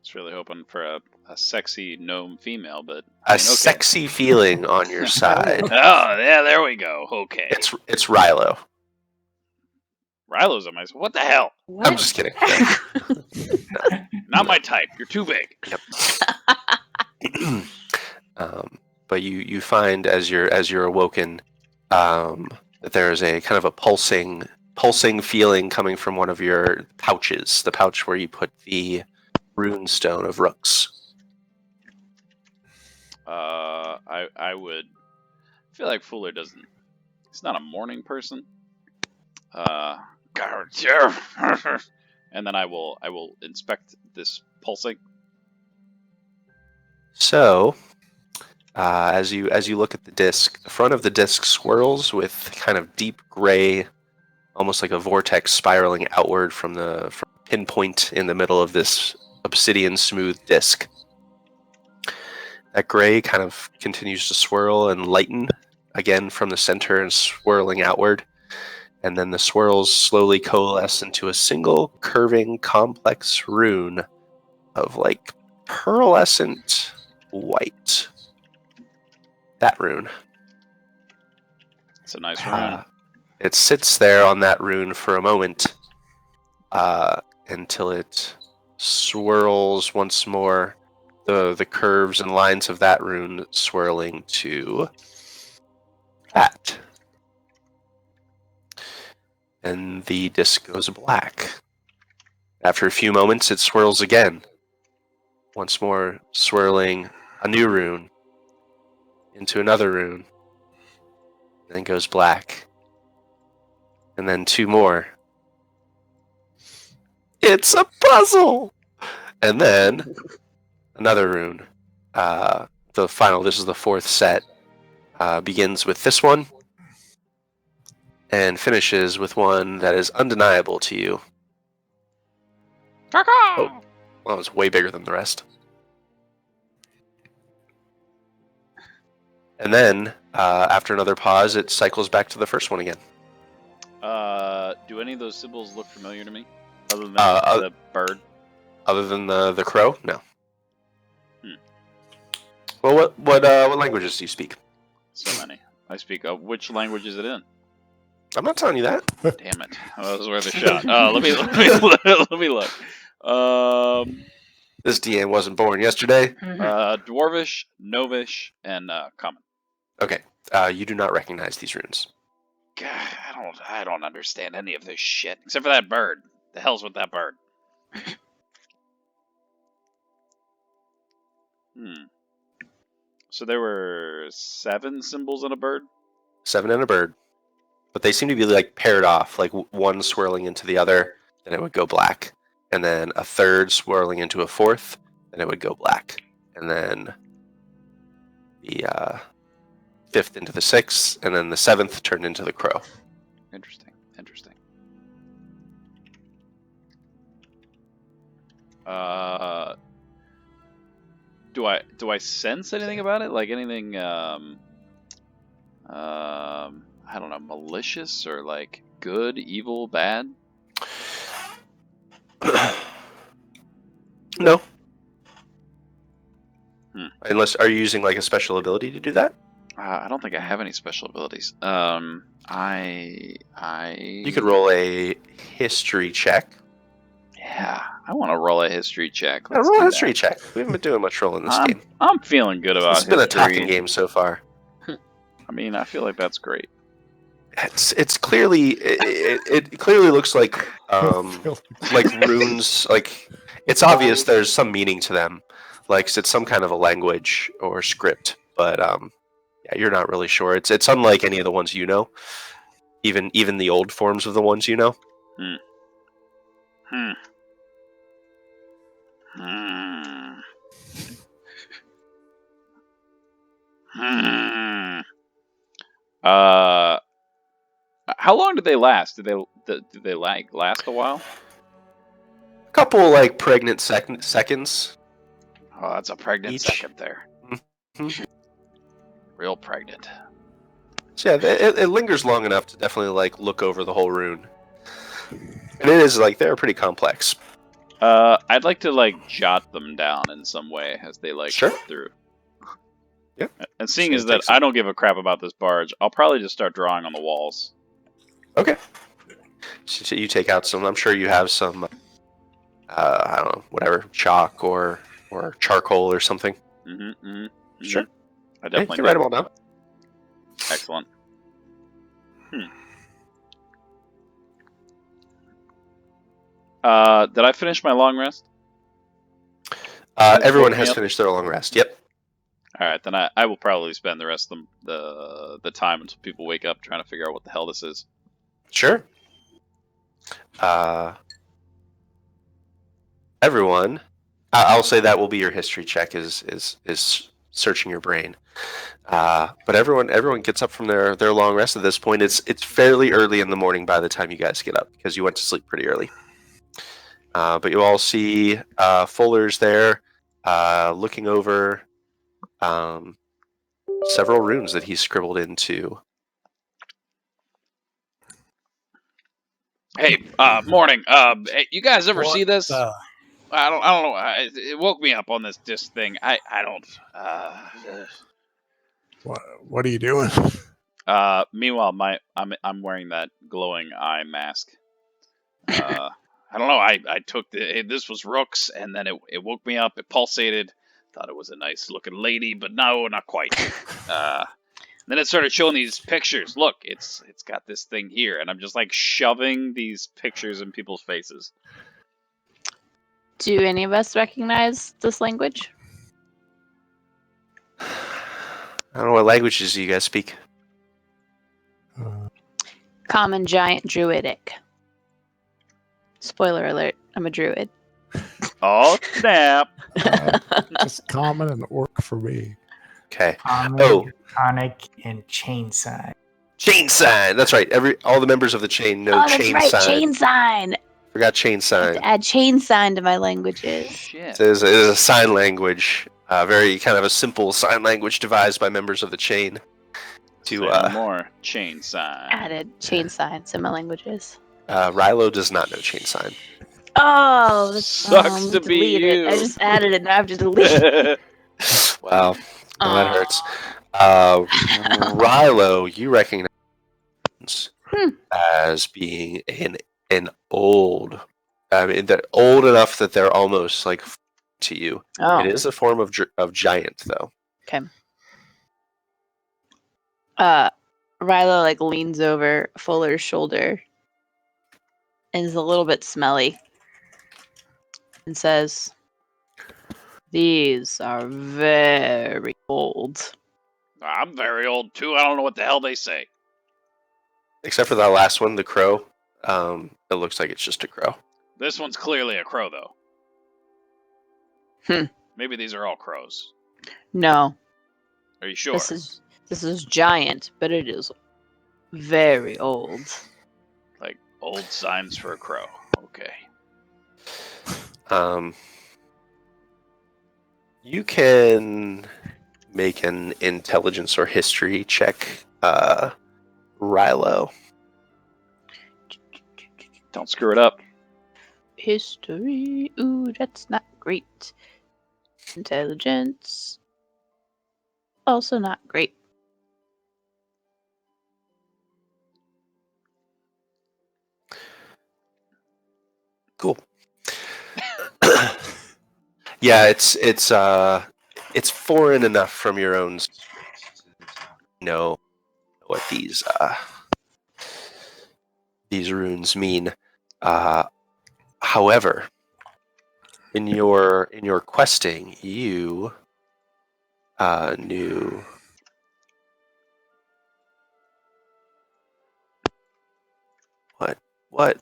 was really hoping for a sexy gnome female, but A okay. sexy feeling on your side. Oh, yeah, there we go. Okay. It's Rilo. Rilo's on my. What the hell? What? I'm just kidding. Not my type. You're too big. But you find as you're awoken that there is a kind of a pulsing feeling coming from one of your pouches, the pouch where you put the rune stone of Rooks. I would feel like Fuller doesn't. He's not a morning person. And then I will inspect this pulsing. So, as you look at the disc, the front of the disc swirls with kind of deep gray, almost like a vortex spiraling outward from a pinpoint in the middle of this obsidian smooth disc. That gray kind of continues to swirl and lighten again from the center and swirling outward. And then the swirls slowly coalesce into a single curving complex rune of like pearlescent white. That rune. It's a nice rune. It sits there on that rune for a moment until it swirls once more, the curves and lines of that rune swirling to that. And the disc goes black. After a few moments, it swirls again. Once more, swirling a new rune into another rune. Then goes black. And then two more. It's a puzzle! And then another rune. This is the fourth set. Begins with this one. And finishes with one that is undeniable to you. Oh, well, it's way bigger than the rest. And then, after another pause, it cycles back to the first one again. Do any of those symbols look familiar to me? Other than the bird? Other than the crow? No. Well, what languages do you speak? So many. I speak. Which language is it in? I'm not telling you that. Damn it! Oh, that was worth a shot. Let me look. This DM wasn't born yesterday. Dwarvish, Novish, and Common. Okay. You do not recognize these runes. God, I don't understand any of this shit except for that bird. The hell's with that bird? So there were 7 symbols in a bird? 7 in a bird. But they seem to be like paired off, like one swirling into the other, then it would go black. And then a third swirling into a fourth, then it would go black. And then the fifth into the sixth, and then the seventh turned into the crow. Interesting. Do I sense anything about it? Like anything I don't know, malicious or like good, evil, bad? No. Unless, are you using like a special ability to do that? I don't think I have any special abilities. You could roll a history check. Yeah, I want to roll a history check. Yeah, roll a history check. We haven't been doing much rolling this game. I'm feeling good about It's been a history. talking game so far. I mean, I feel like that's great. It's clearly it clearly looks like runes. Like it's obvious there's some meaning to them. Like it's some kind of a language or script, but yeah, you're not really sure. It's unlike any of the ones you know. Even the old forms of the ones you know. Hmm. Hmm. Hmm. How long did they last? Did they like last a while? A couple like pregnant seconds. Oh, that's a pregnant Each. second there. Mhm. Real pregnant. So yeah, it lingers long enough to definitely like look over the whole rune. And it is like they're pretty complex. I'd like to like jot them down in some way as they like Sure. go through. Yep. And seeing Sure, as that take some- I don't give a crap about this barge, I'll probably just start drawing on the walls. Okay. So you take out some. I'm sure you have some. I don't know, whatever, chalk or charcoal or something. I Sure. Yeah, you definitely can write do. them all down. Excellent. Did I finish my long rest? Everyone woke me has up? finished their long rest. Yep. All right, then I will probably spend the rest of the time until people wake up trying to figure out what the hell this is. Sure. Everyone, I'll say that will be your history check. Is searching your brain. But everyone gets up from their long rest at this point. It's fairly early in the morning by the time you guys get up because you went to sleep pretty early. But you all see Fuller's there, looking over several runes that he's scribbled into. Hey, morning. Hey, you guys ever see this? the- I don't know. It woke me up on this disc thing. I don't. What are you doing? Meanwhile, I'm wearing that glowing eye mask. I don't know. I took this was Rook's, and then it woke me up. It pulsated. Thought it was a nice looking lady, but no, not quite. Then it started showing these pictures. Look, it's got this thing here, and I'm just like shoving these pictures in people's faces. Do any of us recognize this language? I don't know what languages you guys speak. Common, giant, druidic. Spoiler alert, I'm a druid. Oh snap! Just common and orc for me. Okay. Common, Oh. Draconic, and chain sign. Chain sign. That's right. All the members of the chain know Oh, that's chain right, sign. chain sign. Forgot chain I have sign. to add chain sign to my languages. Shit. It is a sign language, very kind of a simple sign language devised by members of the chain. Say no more chain sign. Added chain signs in my langes. Rilo does not know chain sign. Oh, that's Sucks to be delete it. you. I just added it and I have to delete it. Wow, well, that Aw. hurts. Rilo, you recognize as being an old. I mean, they're old enough that they're almost like to you. Oh, It is a form of giant, though. Rilo like leans over Fuller's shoulder and is a little bit smelly and says, "These are very old." I'm very old too. I don't know what the hell they say. Except for that last one, the crow. It looks like it's just a crow. This one's clearly a crow, though. Maybe these are all crows. No, Are you sure? this is giant, but it is very old. Like old signs for a crow. Okay. You can make an intelligence or history check, Rilo. Don't screw it up. History, ooh, that's not great. Intelligence, also not great. Cool. Yeah, it's foreign enough from your own. Know what these these runes mean. However, in your questing, you knew. What?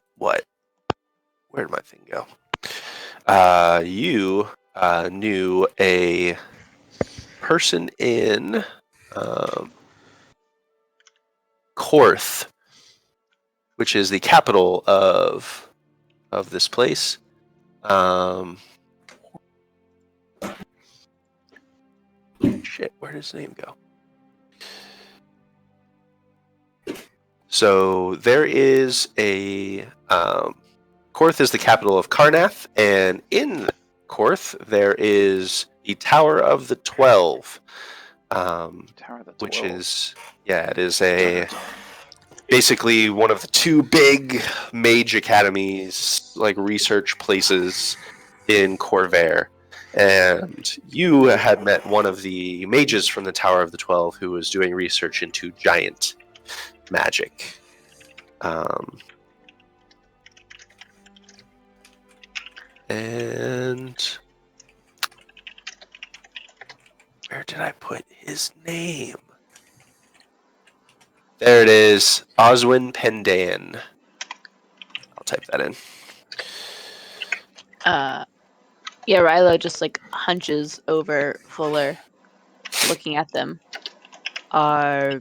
Where'd my thing go? You knew a person in Korth, which is the capital of this place. Shit, where does his name go? So there is a Korth is the capital of Karnath, and in Korth there is the Tower of the 12, Tower of the 12. which is it is a basically one of the two big mage academies, like research places in Corvair. And you had met one of the mages from the Tower of the 12 who was doing research into giant magic. And where did I put his name? There it is, Oswin Pendan. I'll type that in. Yeah, Rilo just like hunches over Fuller, looking at them. Are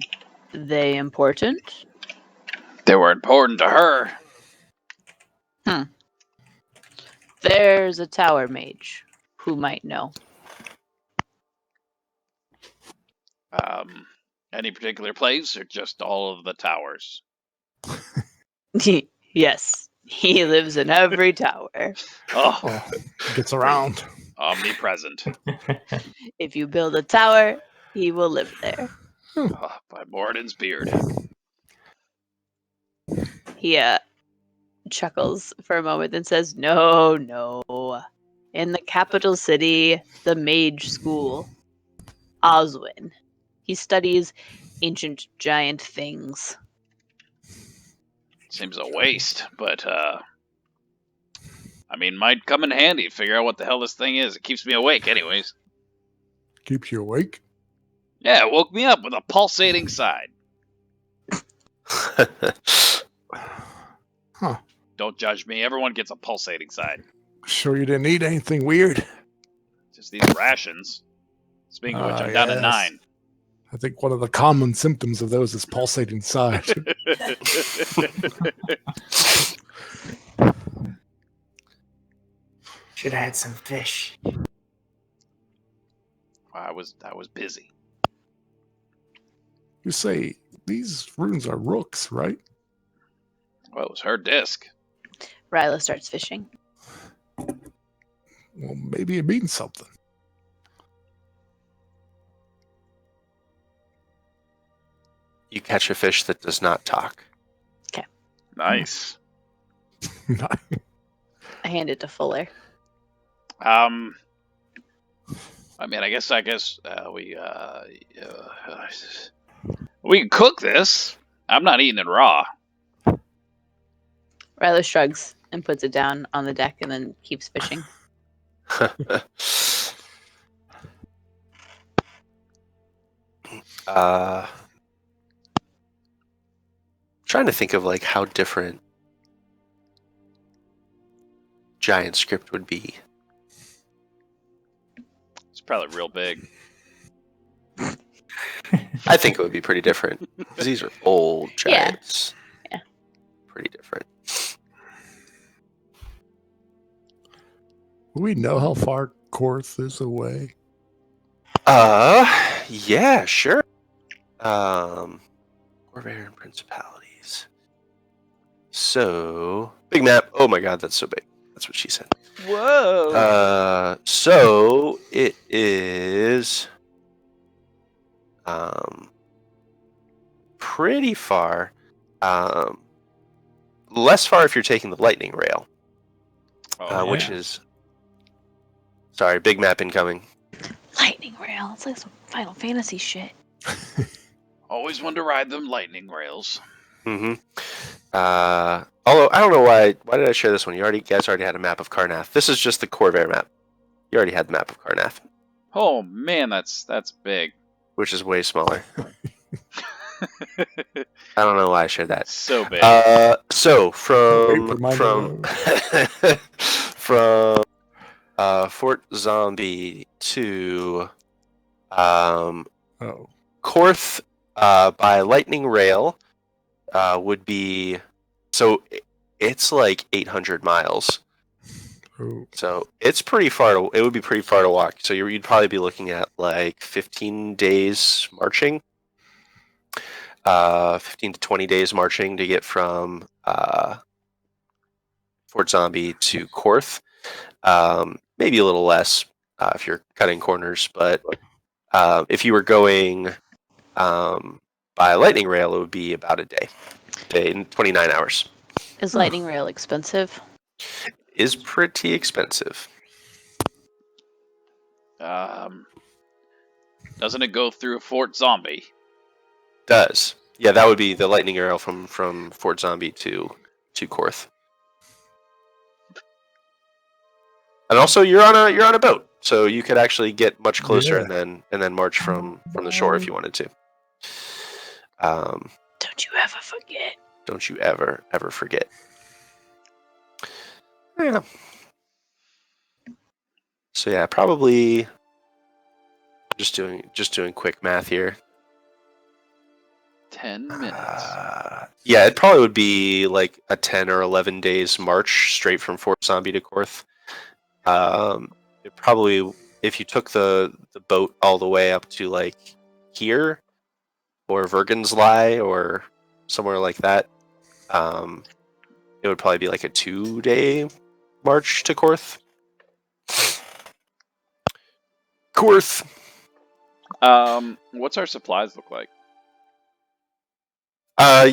they important? They were important to her. There's a tower mage who might know. Any particular place or just all of the towers? Yes, he lives in every tower. Oh, Gets around. omnipresent. If you build a tower, he will live there. By Moradin's beard. He chuckles for a moment and says, No. In the capital city, the mage school. Oswin. He studies ancient giant things. Seems a waste, but might come in handy to figure out what the hell this thing is. It keeps me awake anyways. Keeps you awake. Yeah, it woke me up with a pulsating side. Huh. Don't judge me. Everyone gets a pulsating side. Sure you didn't eat anything weird? Just these rations. Speaking of which, I'm down to Yes. 9. I think one of the common symptoms of those is pulsating side. Should have had some fish. I was busy. You say these runes are rooks, right? Well, it was her disc. Rilo starts fishing. Well, maybe it means something. You catch a fish that does not talk. Nice. I hand it to Fuller. I guess we can cook this. I'm not eating it raw. Rilo shrugs and puts it down on the deck and then keeps fishing. Trying to think of like how different giant script would be. It's probably real big. I think it would be pretty different because these are old Yeah. giants. Yeah. Pretty different. Do we know how far Korth is away? Yeah, sure. Corvair and Principalities. So, big map. Oh my god, that's so big. That's what she said. Whoa! So it is pretty far. Less far if you're taking the lightning rail, which is sorry, big map incoming. Lightning rail. It's like some Final Fantasy shit. Always wanted to ride them lightning rails. Mm-hmm. Although I don't know why did I share this one? You guys already had a map of Karnath. This is just the Corvair map. You already had the map of Karnath, Oh man, that's big. which is way smaller. I don't know why I shared that. So big. So from Wait, remind from Fort Zombie to Oh, Korth by lightning rail would be it's like 800 miles. oh, So it's pretty far. It would be pretty far to walk. So you'd probably be looking at like 15 days marching. 15 to 20 days marching to get from Fort Zombie to Korth. Maybe a little less if you're cutting corners, but if you were going by lightning rail, it would be about a day in 29 hours. Is lightning rail expensive? Is pretty expensive. Doesn't it go through Fort Zombie? Does. Yeah, that would be the lightning arrow from Fort Zombie to Korth. And also you're on a boat, so you could actually get much closer Yeah. and then march from the shore if you wanted to. Don't you ever forget. Don't you ever forget. Yeah. So yeah, probably just doing quick math here. 10 minutes. Yeah, it probably would be like a 10 or 11 days march straight from Fort Zombie to Korth. It probably, if you took the boat all the way up to like here or Vergenslei or somewhere like that, it would probably be like a 2-day march to Korth. Korth. What's our supplies look like?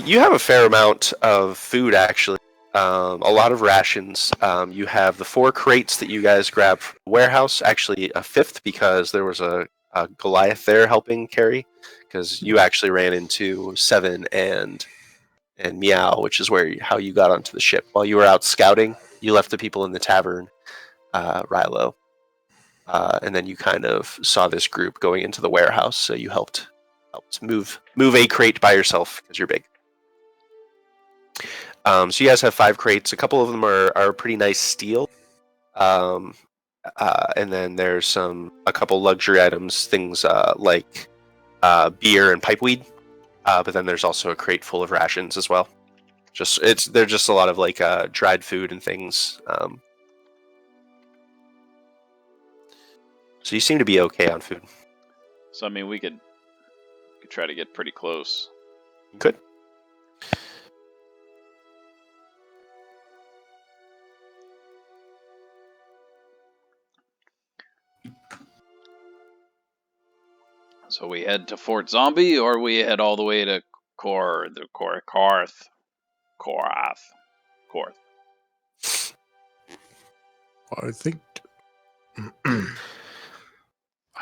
You have a fair amount of food, actually. A lot of rations. You have the 4 crates that you guys grabbed from the warehouse. Actually, a 5th because there was a Goliath there helping carry. Because you actually ran into Seven and Meow, which is how you got onto the ship. While you were out scouting, you left the people in the tavern, Rilo. And then you kind of saw this group going into the warehouse, so you helped move a crate by yourself because you're big. So you guys have 5 crates. A couple of them are pretty nice steel, and then there's a couple luxury items, things like beer and pipeweed. But then there's also a crate full of rations as well. They're just a lot of like dried food and things. So you seem to be okay on food. So I mean, we could try to get pretty close. Good. So we head to Fort Zombie, or we head all the way to Korth.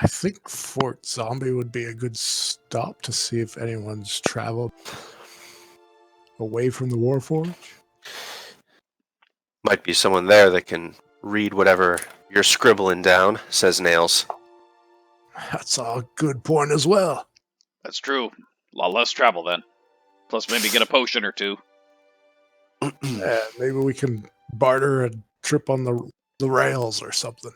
I think Fort Zombie would be a good stop to see if anyone's traveled away from the Warforge. Might be someone there that can read whatever you're scribbling down, says Nails. That's a good point as well. That's true. A lot less travel then. Plus, maybe get a potion or 2. Maybe we can barter a trip on the rails or something.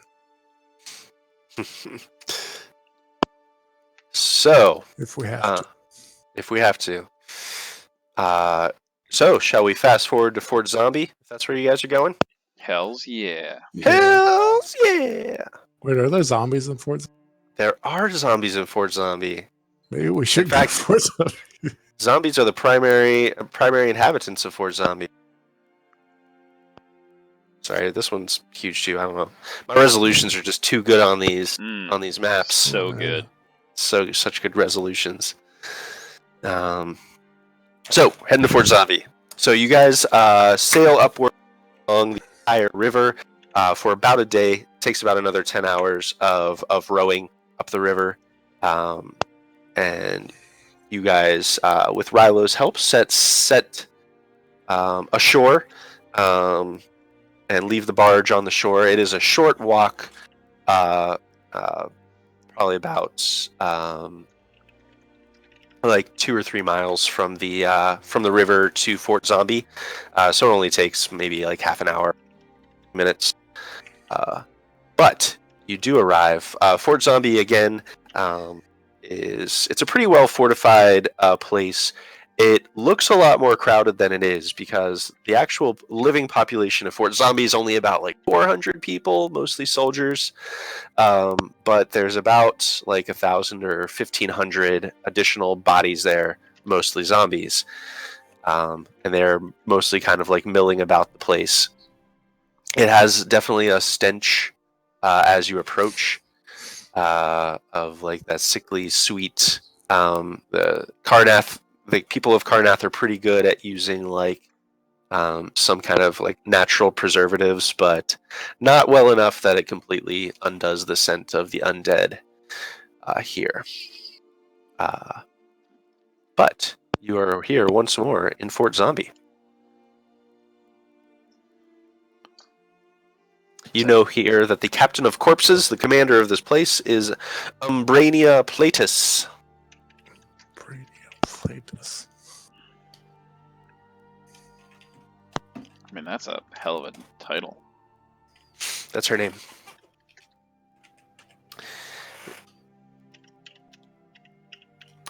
So, If we have to. So, shall we fast forward to Fort Zombie, if that's where you guys are going? Hells yeah. Hells yeah! Wait, are there zombies in Fort Zombie? There are zombies in Fort Zombie. Maybe we should In go fact- Fort Zombie. Zombies are the primary inhabitants of Fort Zombie. Sorry, this one's huge too. I don't know. My resolutions are just too good on these maps. So good. Such good resolutions. So heading to Fort Zombie. So you guys sail upward along the entire river for about a day. It takes about another 10 hours of rowing up the river, and you guys, with Rilo's help, set ashore and leave the barge on the shore. It is a short walk, probably about like 2 or 3 miles from the river to Fort Zombie. So it only takes maybe like half an hour, minutes. But you do arrive. Fort Zombie again it's a pretty well fortified place. It looks a lot more crowded than it is because the actual living population of Fort Zombie is only about like 400 people, mostly soldiers. But there's about like 1,000 or 1,500 additional bodies there, mostly zombies. And they're mostly kind of like milling about the place. It has definitely a stench as you approach of like that sickly sweet. The people of Karnath are pretty good at using like some kind of like natural preservatives, but not well enough that it completely undoes the scent of the undead here. But you are here once more in Fort Zombie. You know here that the captain of corpses, the commander of this place, is Umbrania Platus. Umbrania Platus. I mean, that's a hell of a title. That's her name.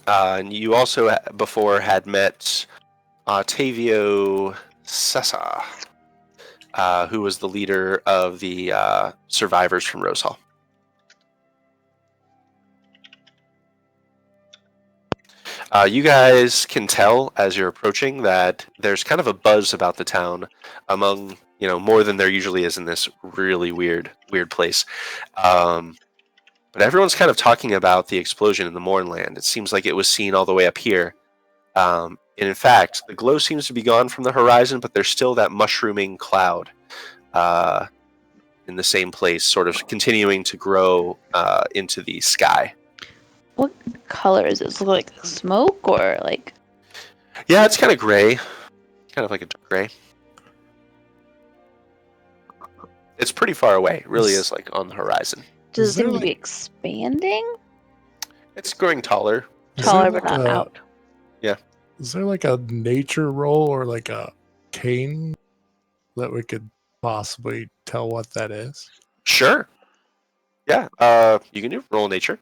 And you also before had met Tavio Sessa, who was the leader of the survivors from Rose Hall. You guys can tell as you're approaching that there's kind of a buzz about the town among, more than there usually is in this really weird place. But everyone's kind of talking about the explosion in the Mournland. It seems like it was seen all the way up here. And in fact, the glow seems to be gone from the horizon, but there's still that mushrooming cloud in the same place, sort of continuing to grow into the sky. What color is it? Does it look like smoke or like? Yeah, it's kind of gray. Kind of like a dark gray. It's pretty far away. It really is like on the horizon. Does Is it seem there, to be expanding? It's growing taller. Is Taller, there but like not a- out. Is there like a nature roll or like a cane that we could possibly tell what that is? Sure. Yeah. You can do roll nature.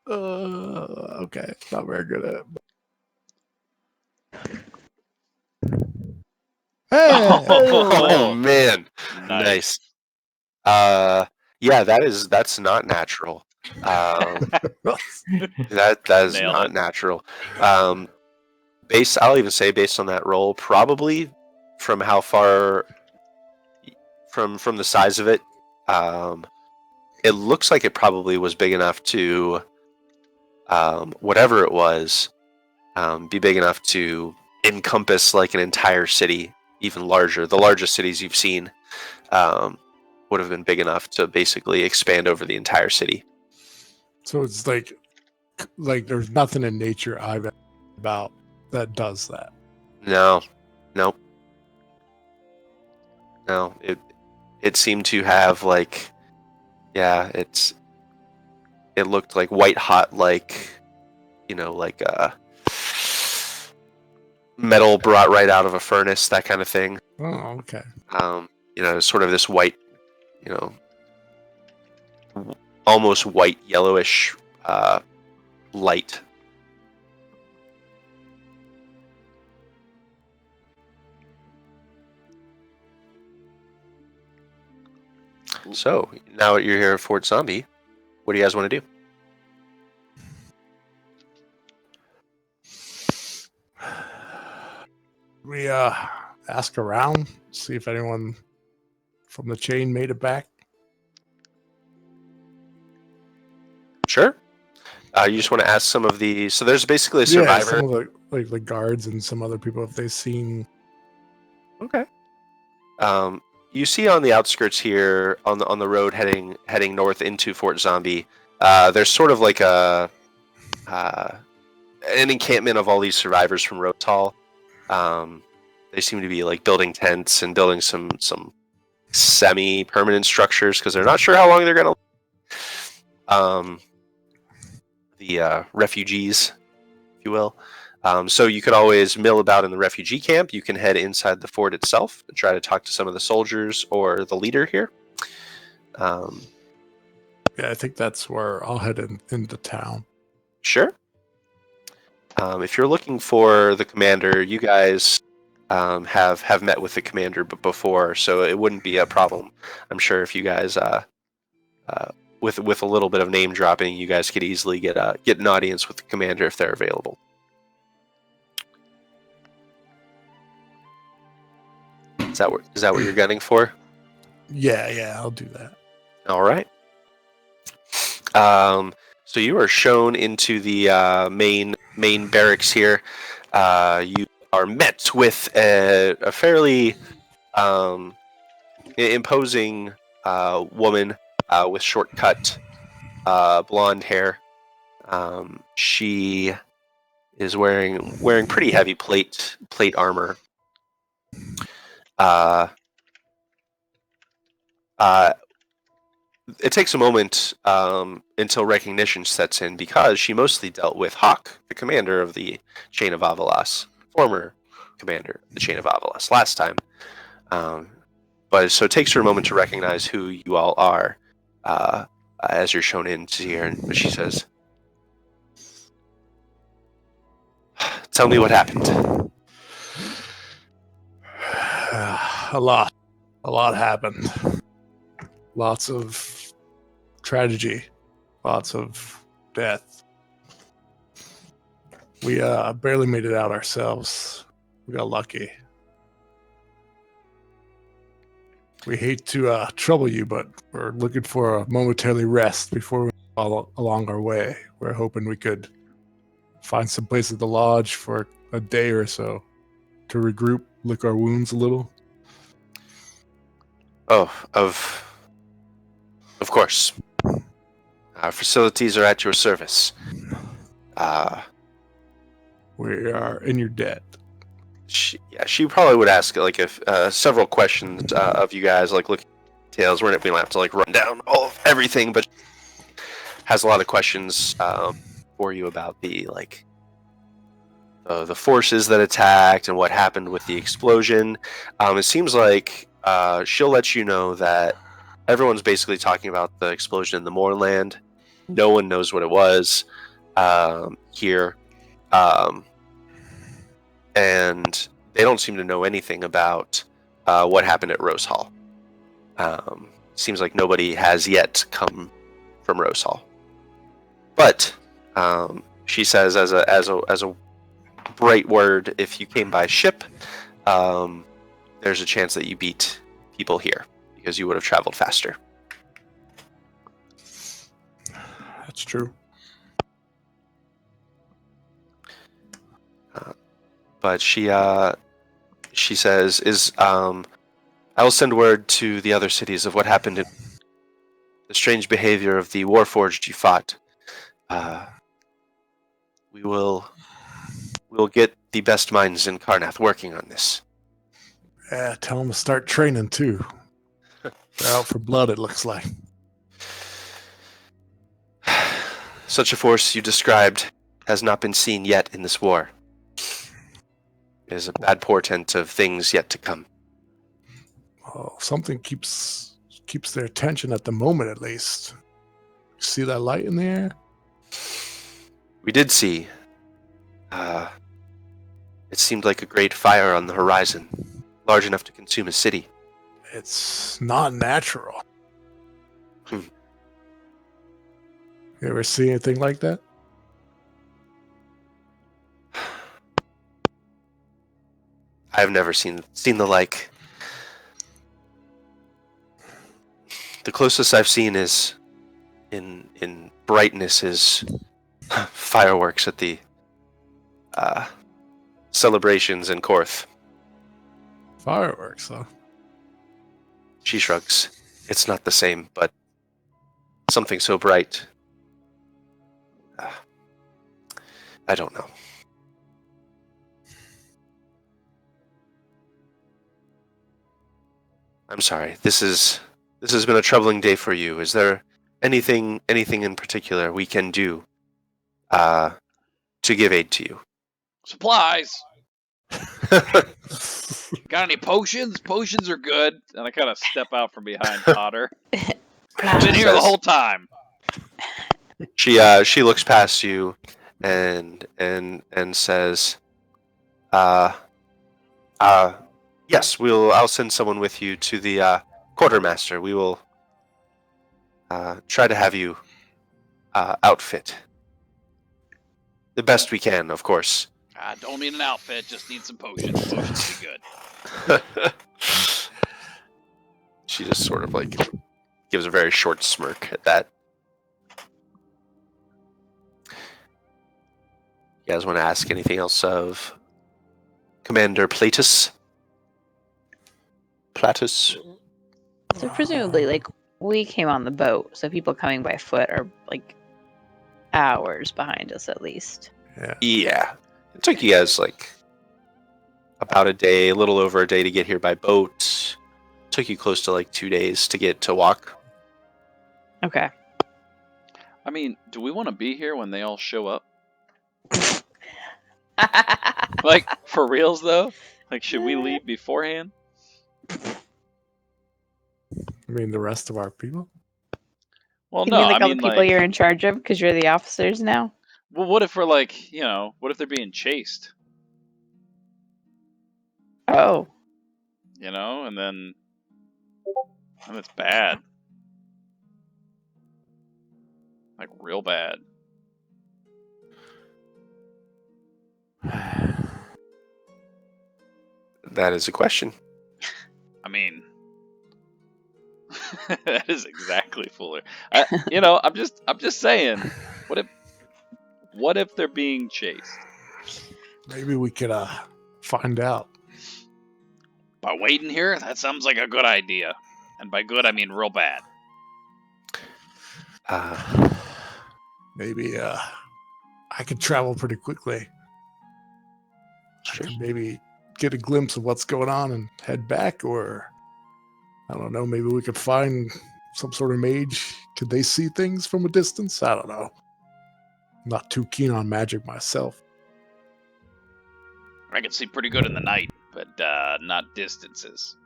Okay. Not very good at it. Hey! Oh man. Nice. Yeah, that's not natural. That is Nailed not it. natural. I'll even say based on that roll, probably from how far from the size of it, it looks like it probably was big enough to whatever it was, be big enough to encompass like an entire city, even larger. The largest cities you've seen would have been big enough to basically expand over the entire city. So it's like there's nothing in nature I've ever about that does that. No. It seemed to have like, yeah, it looked like white hot, like, like metal brought right out of a furnace, that kind of thing. Oh, okay. Sort of this white, almost white yellowish light. So now that you're here at Fort Zombie, what do you guys want to do? We ask around, see if anyone from the chain made it back. Sure. You just want to ask some of the. So there's basically a survivor. Yeah, some of the guards and some other people if they've seen. Okay. You see on the outskirts here, on the road heading north into Fort Zombie, there's sort of like an encampment of all these survivors from Rose Hall. They seem to be like building tents and building some semi-permanent structures because they're not sure how long they're going to. The refugees, if you will. So you could always mill about in the refugee camp. You can head inside the fort itself and try to talk to some of the soldiers or the leader here. Yeah, I think that's where I'll head into town. Sure. If you're looking for the commander, you guys have met with the commander before, so it wouldn't be a problem. I'm sure if you guys, with a little bit of name dropping, you guys could easily get an audience with the commander if they're available. Is that what you're gunning for? Yeah, I'll do that. All right. So you are shown into the main barracks here. You are met with a fairly imposing woman with short-cut blonde hair. She is wearing pretty heavy plate armor. It takes a moment until recognition sets in because she mostly dealt with Hawk, the commander of the Chain of Avalas, former commander of the Chain of Avalas last time. But so it takes her a moment to recognize who you all are as you're shown into here. And she says, "Tell me what happened." A lot happened. Lots of tragedy, lots of death. We barely made it out ourselves. We got lucky. We hate to trouble you, but we're looking for a momentary rest before we follow along our way. We're hoping we could find some place at the lodge for a day or so to regroup, lick our wounds a little. Oh, of course. Our facilities are at your service. We are in your debt. She probably would ask like if several questions of you guys, like looking at details. We don't have to like run down all of everything, but has a lot of questions for you about the the forces that attacked and what happened with the explosion. It seems like she'll let you know that everyone's basically talking about the explosion in the Moorland. No one knows what it was here. And they don't seem to know anything about what happened at Rose Hall. Seems like nobody has yet come from Rose Hall. But she says, as a bright word, if you came by ship, there's a chance that you beat people here because you would have traveled faster. That's true. But she says, I'll send word to the other cities of what happened in the strange behavior of the Warforged you fought. We'll get the best minds in Karnath working on this. Yeah, tell them to start training too. They're out for blood, it looks like. Such a force you described has not been seen yet in this war. It is a bad portent of things yet to come. Oh, something keeps their attention at the moment, at least. See that light in the air? We did see. It seemed like a great fire on the horizon, large enough to consume a city. It's not natural. Hmm. You ever see anything like that? I've never seen the like. The closest I've seen is in brightness is fireworks at the celebrations in Korth. Fireworks, huh? She shrugs. It's not the same, but something so bright. I don't know. I'm sorry. This has been a troubling day for you. Is there anything in particular we can do to give aid to you? Supplies. Got any potions? Potions are good. And I kind of step out from behind Potter. Been here the whole time. She looks past you and says, yes, I'll send someone with you to the quartermaster. We will try to have you outfit the best we can, of course. I don't need an outfit, just need some potions. Potions would be good. She just sort of like gives a very short smirk at that. You guys want to ask anything else of Commander Platus? So presumably, like, we came on the boat, so people coming by foot are like hours behind us at least. Yeah. It took you guys like about a day, a little over a day to get here by boat. Took you close to like 2 days to get to walk. Okay. I mean, do we want to be here when they all show up? Like, for reals though? Like, should we leave beforehand? I mean, the rest of our people? Well, You no, mean like I all mean, the people like, you're in charge of because you're the officers now? well, what if we're like, you know, what if they're being chased? Oh. You know, and then it's bad. Like, real bad. That is a question. I mean, that is exactly Fuller. You know, I'm just saying. What if they're being chased? Maybe we could find out. By waiting here, that sounds like a good idea. And by good, I mean real bad. Maybe I could travel pretty quickly. Sure. I could maybe get a glimpse of what's going on and head back, or I don't know, maybe we could find some sort of mage. Could they see things from a distance? I don't know. I'm not too keen on magic myself. I can see pretty good in the night, but not distances.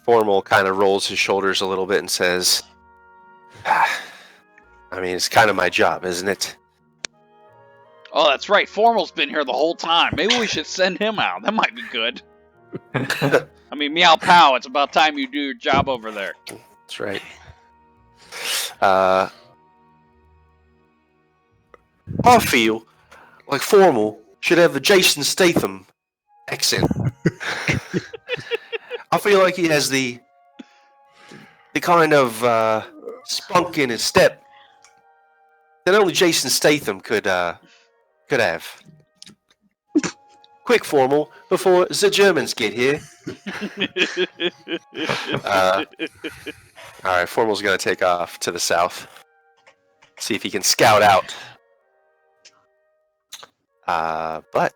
Formal kind of rolls his shoulders a little bit and says, I mean, it's kind of my job, isn't it? Oh, that's right. Formal's been here the whole time. Maybe we should send him out. That might be good. I mean, Meow Pow, it's about time you do your job over there. That's right. I feel like Formal should have the Jason Statham accent. I feel like he has the kind of spunk in his step that only Jason Statham could have. Quick, Formal, before the Germans get here. All right, Formal's going to take off to the south. See if he can scout out. But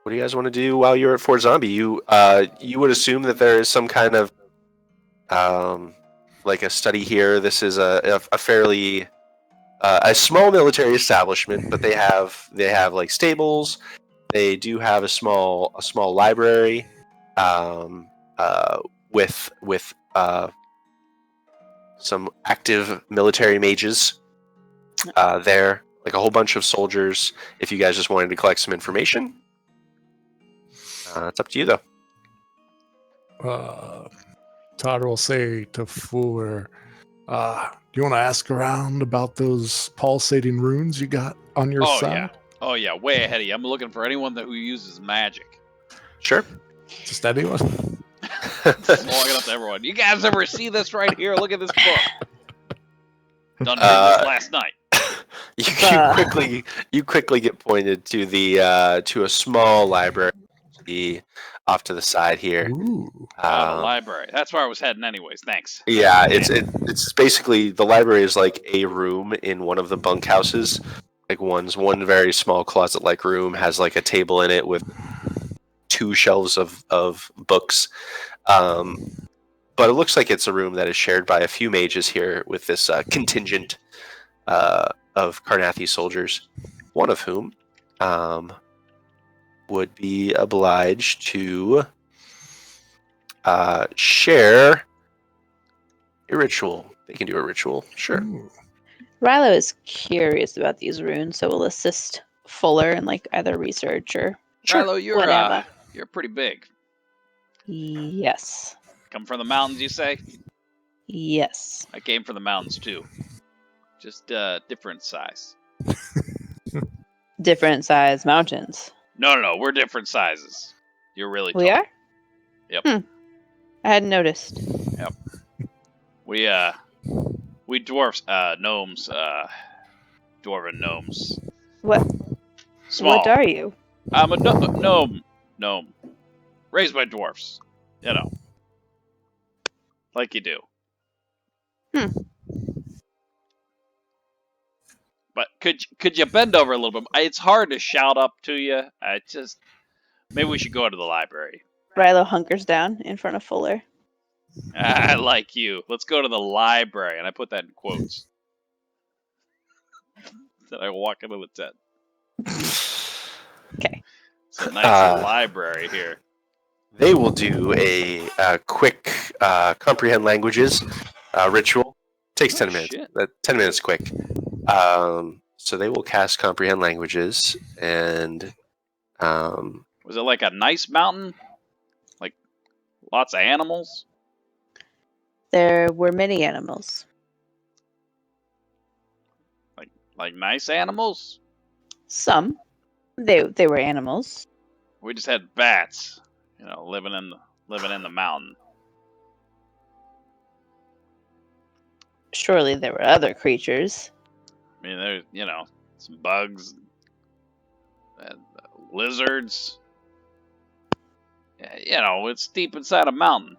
what do you guys want to do while you're at Fort Zombie? You would assume that there is some kind of like a study here. This is a fairly a small military establishment, but they have like stables. They do have a small library with some active military mages there, like a whole bunch of soldiers. If you guys just wanted to collect some information, it's up to you though. Todd will say to Fuller, do you want to ask around about those pulsating runes you got on your side? Oh yeah, way ahead of you. I'm looking for anyone who uses magic. Sure. Just anyone? Just walking up to everyone. You guys ever see this right here? Look at this book. Done reading this last night. You quickly get pointed to the to a small library off to the side here. Ooh. The library. That's where I was heading anyways. Thanks. Yeah, it's basically the library is like a room in one of the bunkhouses. Like one very small closet-like room has like a table in it with 2 shelves of books. But it looks like it's a room that is shared by a few mages here with this contingent of Karnathi soldiers, one of whom would be obliged to share a ritual. They can do a ritual, sure. Rilo is curious about these runes, so we'll assist Fuller in like either research or Rilo, whatever. you're pretty big. Yes. Come from the mountains, you say? Yes. I came from the mountains too. Just different size. Different size mountains. No, we're different sizes. You're really tall. We are? Yep. I hadn't noticed. We dwarfs, gnomes, dwarven gnomes. What? Small. What are you? I'm a gnome. Raised by dwarfs. You know. Like you do. But could you bend over a little bit? It's hard to shout up to you. Maybe we should go to the library. Rilo hunkers down in front of Fuller. I like you. Let's go to the library. And I put that in quotes. Then I walk into the tent. Okay. It's a nice library here. They will do a quick comprehend languages ritual. Takes 10 minutes. Shit. 10 minutes quick. So they will cast comprehend languages, and Was it like a nice mountain? Like lots of animals? There were many animals. Like nice animals? Some. They were animals. We just had bats, living in the mountain. Surely there were other creatures. I mean, there's some bugs, and lizards. Yeah, it's deep inside a mountain.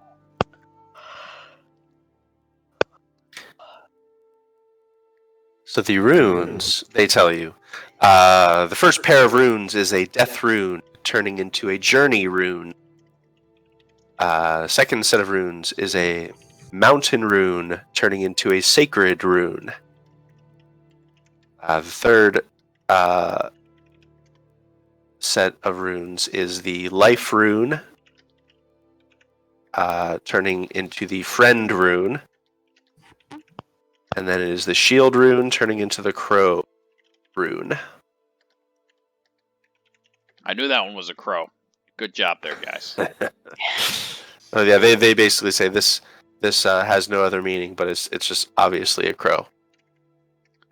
so the runes, they tell you. The first pair of runes is a death rune turning into a journey rune. Second set of runes is a mountain rune turning into a sacred rune. The third set of runes is the life rune turning into the friend rune. And then it is the shield rune turning into the crow rune. I knew that one was a crow. Good job there, guys. Oh yeah, they basically say this has no other meaning, but it's just obviously a crow.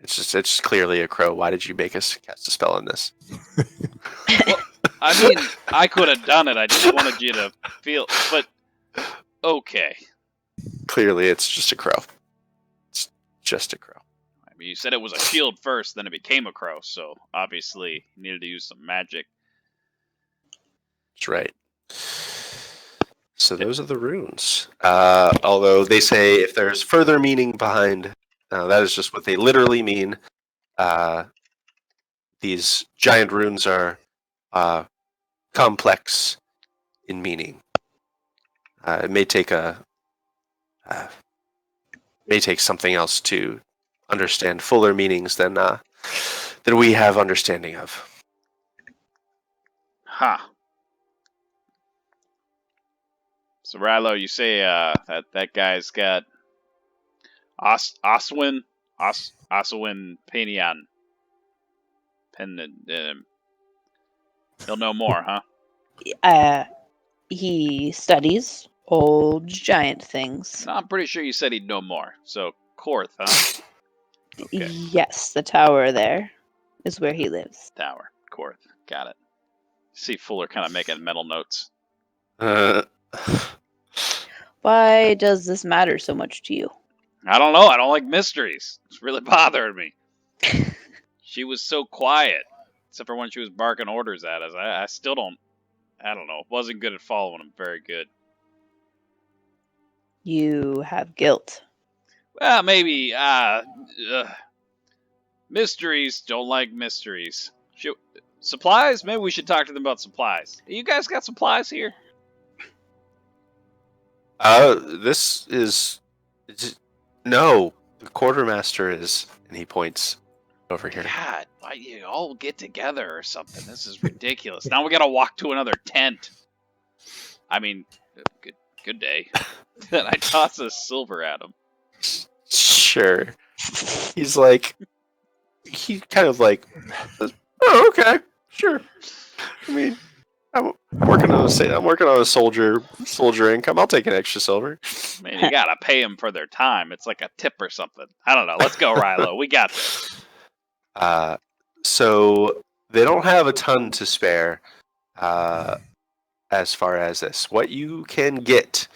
It's just clearly a crow. Why did you make us cast a spell on this? Well, I mean, I could have done it. I just wanted you to feel. But okay. Clearly, it's just a crow. It's just a crow. I mean, you said it was a shield first, then it became a crow. So obviously, you needed to use some magic. That's right. So those are the runes. Although they say if there's further meaning behind, that is just what they literally mean. These giant runes are complex in meaning. It may take something else to understand fuller meanings than we have understanding of. Huh. So Rilo, you say that guy's got Oswin Penian. He'll know more, huh? He studies old giant things. No, I'm pretty sure you said he'd know more. So Korth, huh? Okay. Yes, the tower there is where he lives. Tower, Korth, got it. See Fuller kind of making mental notes. Why does this matter so much to you? I don't know. I don't like mysteries. It's really bothering me. She was so quiet, except for when she was barking orders at us. I still don't. I don't know. Wasn't good at following them very good. You have guilt. Well, maybe. Mysteries. Don't like mysteries. Supplies? Maybe we should talk to them about supplies. You guys got supplies here? This is no. The quartermaster is, and he points over here. God, why you all get together or something? This is ridiculous. Now we gotta walk to another tent. I mean, good day. Then I toss a silver at him. Sure. He's like, he kind of like, oh, okay, sure. I mean, I'm working on a soldier income. I'll take an extra silver. Man, you gotta pay them for their time. It's like a tip or something. I don't know. Let's go, Rilo. We got this. So they don't have a ton to spare. As far as this, what you can get,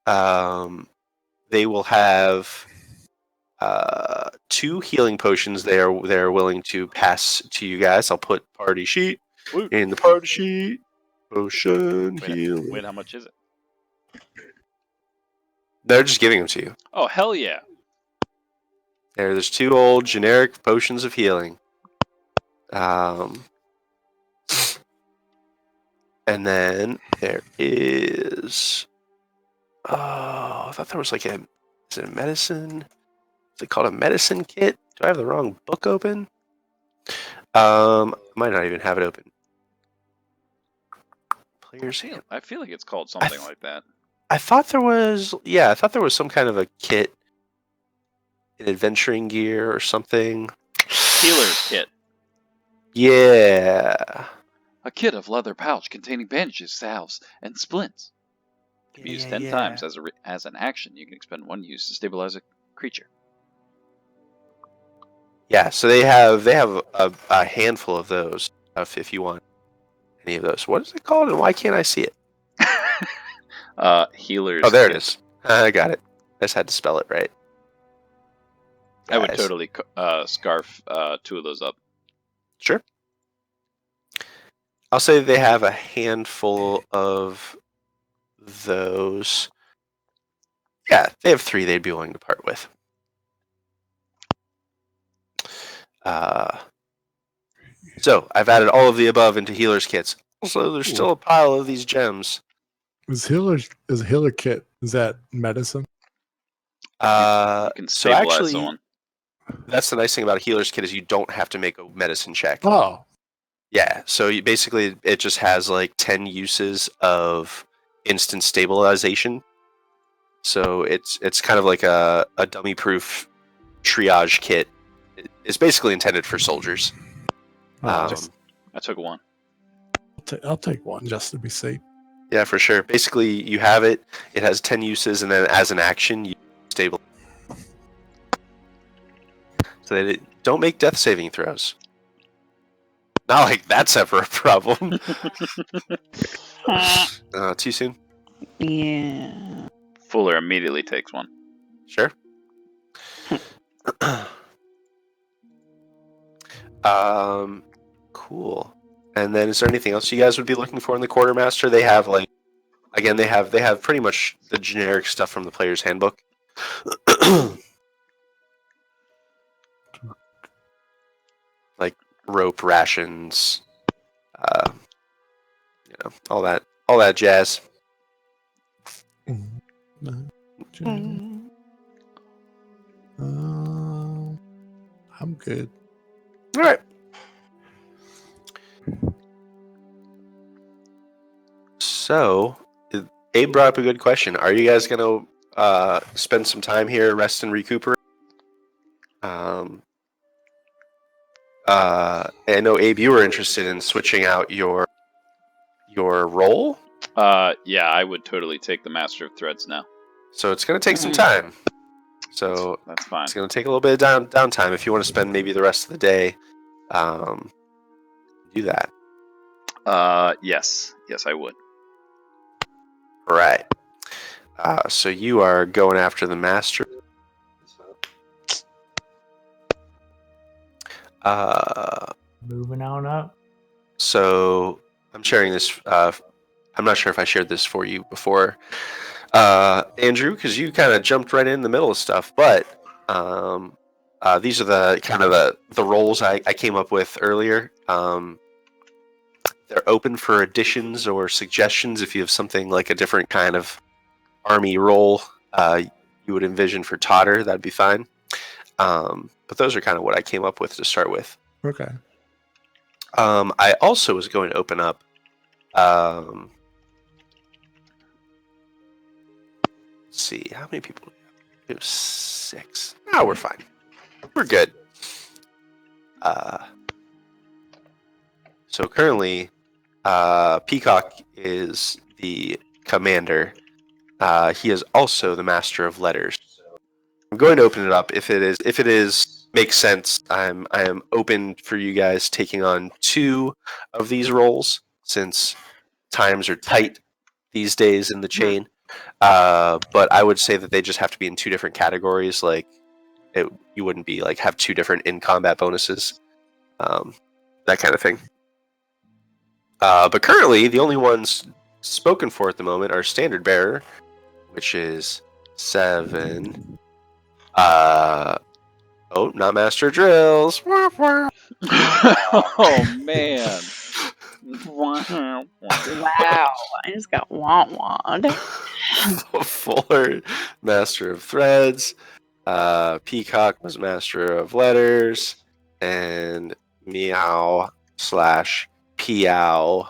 they will have 2 healing potions. They're willing to pass to you guys. I'll put party sheet in the party sheet. Potion healing. Wait, how much is it? They're just giving them to you. Oh, hell yeah. There's 2 old generic potions of healing. And then there is. Oh, I thought there was like is it a medicine? Is it called a medicine kit? Do I have the wrong book open? Might not even have it open. Player's hand. I feel like it's called something like that. I thought there was. Yeah, I thought there was some kind of a kit, an adventuring gear or something. Healer's kit. Yeah. A kit of leather pouch containing bandages, salves, and splints. Can be used 10 times as an action. You can expend 1 use to stabilize a creature. Yeah, so they have a handful of those. If you want any of those, what is it called, and why can't I see it? Healer's. Oh, there kit. it is. I got it. I just had to spell it right. I would Guys. totally scarf 2 of those up. Sure. I'll say they have a handful of those. Yeah, they have 3 they'd be willing to part with. So I've added all of the above into healer's kits. Also, there's still a pile of these gems. Is healer kit, is that medicine? You can So stabilize actually, someone. that's the nice thing about a healer's kit is you don't have to make a medicine check. Oh, Yeah, so basically it just has like 10 uses of instant stabilization. So it's kind of like a dummy-proof triage kit. It's basically intended for soldiers. oh, I took 1. I'll take 1 just to be safe. Yeah, for sure. Basically, you have it. It has 10 uses, and then as an action, you stabilize. So they don't make death saving throws. Not like that's ever a problem. Too soon? Yeah. Fuller immediately takes 1. Sure. Cool. And then, is there anything else you guys would be looking for in the quartermaster? They have they have pretty much the generic stuff from the player's handbook. Like rope, rations, all that jazz. I'm good. All right. So, Abe brought up a good question. Are you guys going to spend some time here, rest and recuperate? I know, Abe, you were interested in switching out your role. Yeah, I would totally take the Master of Threads now. So it's going to take some time. So That's fine. it's going to take a little bit of downtime if you want to spend maybe the rest of the day. Do that. Yes, I would. Right. So you are going after the master. Moving on up. So I'm sharing this. I'm not sure if I shared this for you before, Andrew, because you kind of jumped right in the middle of stuff. But these are the kind of the roles I came up with earlier. they're open for additions or suggestions. If you have something like a different kind of army role you would envision for Totter, that'd be fine. But those are kind of what I came up with to start with. Okay. I also was going to open up. Let's see, how many people? We have 6. No, we're fine. We're good. So currently, Peacock is the commander. He is also the master of letters. I'm going to open it up. If it is makes sense, I am open for you guys taking on 2 of these roles since times are tight these days in the chain. But I would say that they just have to be in 2 different categories. Like you wouldn't be like have 2 different in combat bonuses, that kind of thing. But currently, the only ones spoken for at the moment are Standard Bearer, which is 7. Not Master Drills. Oh man! Wow, I just got wand. Fuller, Master of Threads. Peacock was Master of Letters, and Meow / Piao,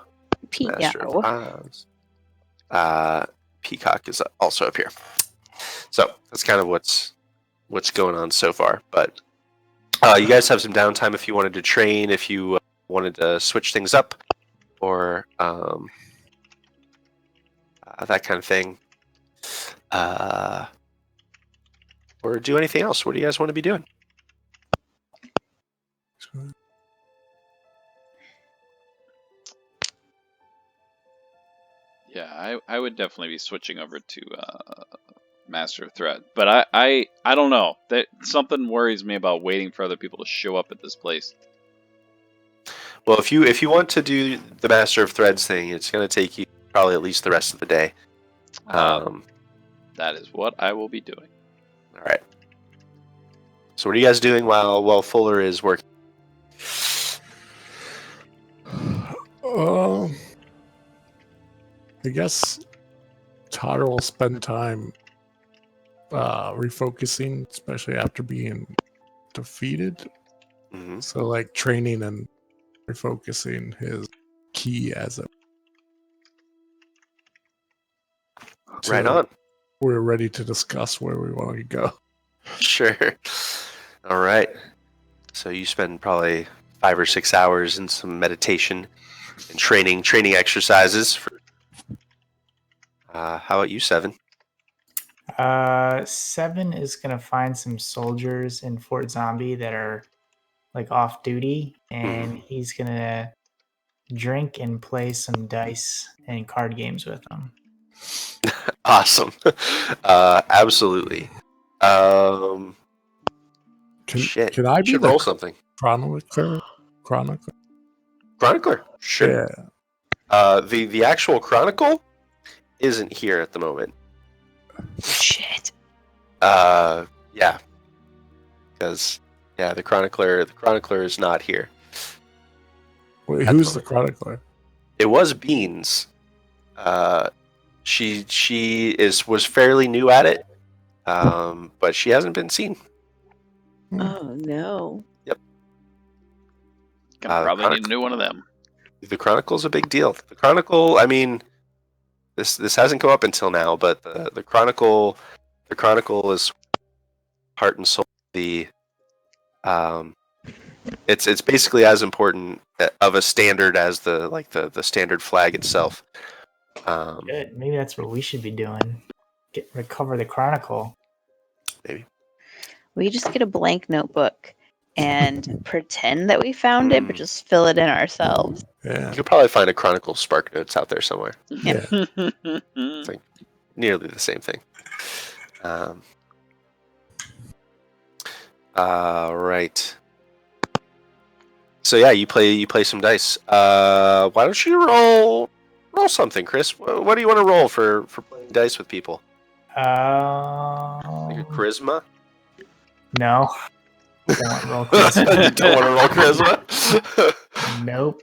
Master of Odds. Peacock is also up here. So that's kind of what's going on so far. But you guys have some downtime if you wanted to train, if you wanted to switch things up, or that kind of thing. Or do anything else. What do you guys want to be doing? Yeah, I would definitely be switching over to Master of Threat, but I don't know. That something worries me about waiting for other people to show up at this place. Well, if you want to do the Master of Threads thing, it's going to take you probably at least the rest of the day. That is what I will be doing. All right. So what are you guys doing while Fuller is working? I guess Totter will spend time refocusing, especially after being defeated. Mm-hmm. So, like, training and refocusing his key as a. Right on. We're ready to discuss where we want to go. Sure. All right. So you spend probably 5 or 6 hours in some meditation and training exercises. How about you, 7? 7 is gonna find some soldiers in Fort Zombie that are like off duty, and he's gonna drink and play some dice and card games with them. Awesome. Absolutely. Can I be should the roll something? chronicler? Chronicler? Sure. Yeah. The actual chronicle isn't here at the moment. Shit. Yeah. Because the chronicler is not here. Wait, who's the chronicler? It was Beans. She was fairly new at it, but she hasn't been seen. Oh no. Gonna probably need a new one of them. The Chronicle's a big deal. The Chronicle, I mean, this hasn't come up until now, but the Chronicle is heart and soul. It's basically as important of a standard as the standard flag itself. Good. Maybe that's what we should be doing. Recover the Chronicle. Maybe. We just get a blank notebook and pretend that we found it, but just fill it in ourselves. Yeah. You could probably find a Chronicle Spark Notes out there somewhere. Yeah. It's like nearly the same thing. Right. So yeah, you play some dice. Why don't you roll something, Chris? What do you want to roll for playing dice with people? Like a charisma? No. Don't want to roll charisma. You don't want to roll charisma? Nope.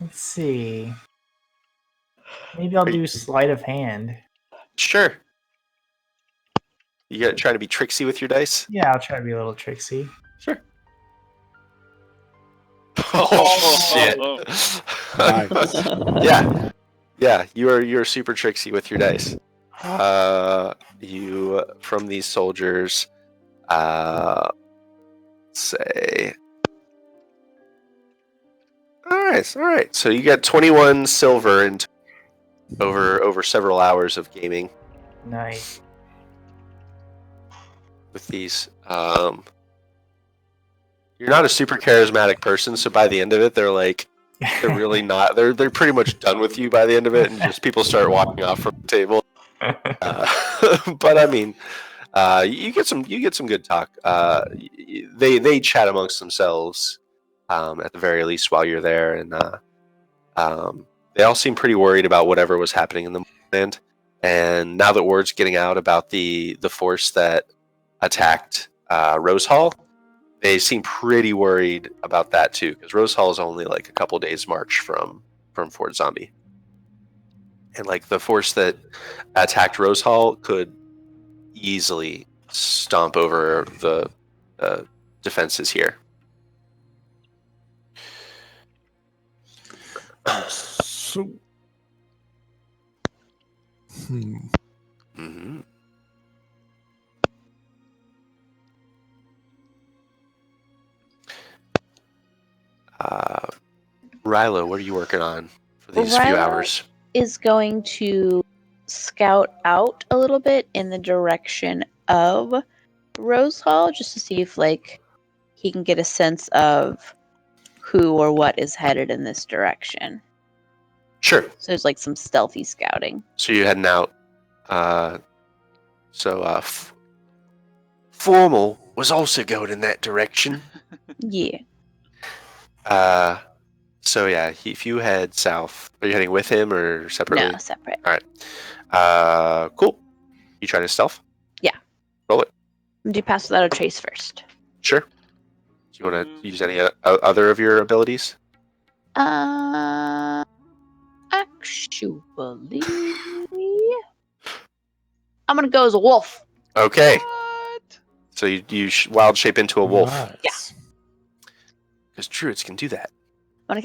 Let's see. Maybe I'll do sleight of hand. Sure. You got trying to be tricksy with your dice? Yeah, I'll try to be a little tricksy. Sure. Oh shit! Nice. Yeah. You're super tricksy with your dice. You from these soldiers, say. All right. So you got 21 silver and over several hours of gaming Nice. with these. You're not a super charismatic person, so by the end of it, they're really not. They're pretty much done with you by the end of it, and just people start walking off from the table. But I mean, you get some good talk. They chat amongst themselves at the very least while you're there, and they all seem pretty worried about whatever was happening in the land. And now that word's getting out about the force that attacked Rose Hall, they seem pretty worried about that too, because Rose Hall is only like a couple days march from Fort Zombie, and like the force that attacked Rose Hall could easily stomp over the defenses here. So, Mm-hmm. Rilo, what are you working on for these few Rilo hours? is going to scout out a little bit in the direction of Rose Hall just to see if like he can get a sense of who or what is headed in this direction. Sure. So there's like some stealthy scouting. So you're heading out. Formal was also going in that direction. Yeah. So yeah, if you head south, are you heading with him or separately? No, separate. Cool. You trying to stealth? Yeah. Roll it. I'm gonna do pass without a trace first. Sure. Do you want to use any other of your abilities? Actually, I'm gonna go as a wolf. Okay. What? So you wild shape into a wolf. nice. Because druids can do that. I'm gonna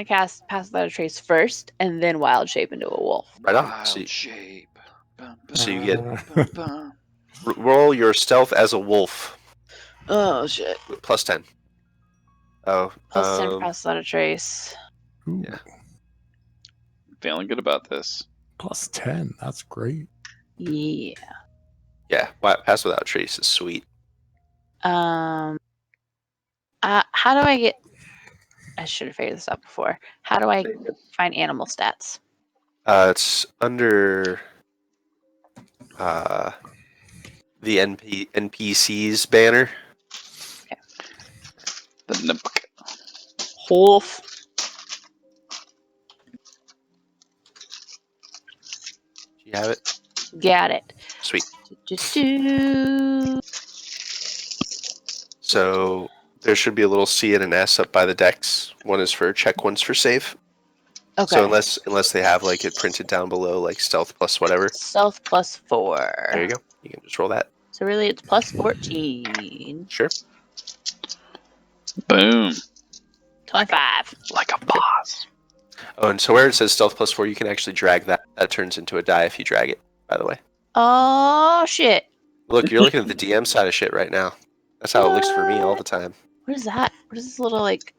cast pass without a trace first, and then wild shape into a wolf. Right on. Wild So, shape. Bum, bum, so you get bum, bum. roll your stealth as a wolf. Oh shit! Plus 10. Oh. Plus 10 pass without a trace. Ooh, Yeah. Feeling good about this. plus 10. That's great. Yeah. Yeah. Pass without trace is sweet. How do I get? I should have figured this out before. How do I find animal stats? It's under the NPCs banner. The Nipk. Wolf. Do you have it? Got it. Sweet. Do-do-do. So there should be a little C and an S up by the decks. One is for check, one's for save. Okay. So unless they have like it printed down below, like stealth plus whatever. Stealth plus 4. There you go. You can just roll that. So really, it's plus 14. Sure. Boom. 25. Like a boss. Oh, and so where it says stealth plus 4, you can actually drag that. That turns into a die if you drag it, by the way. Oh shit! Look, you're looking at the DM side of shit right now. That's how it looks for me all the time. What is that? What is this little like?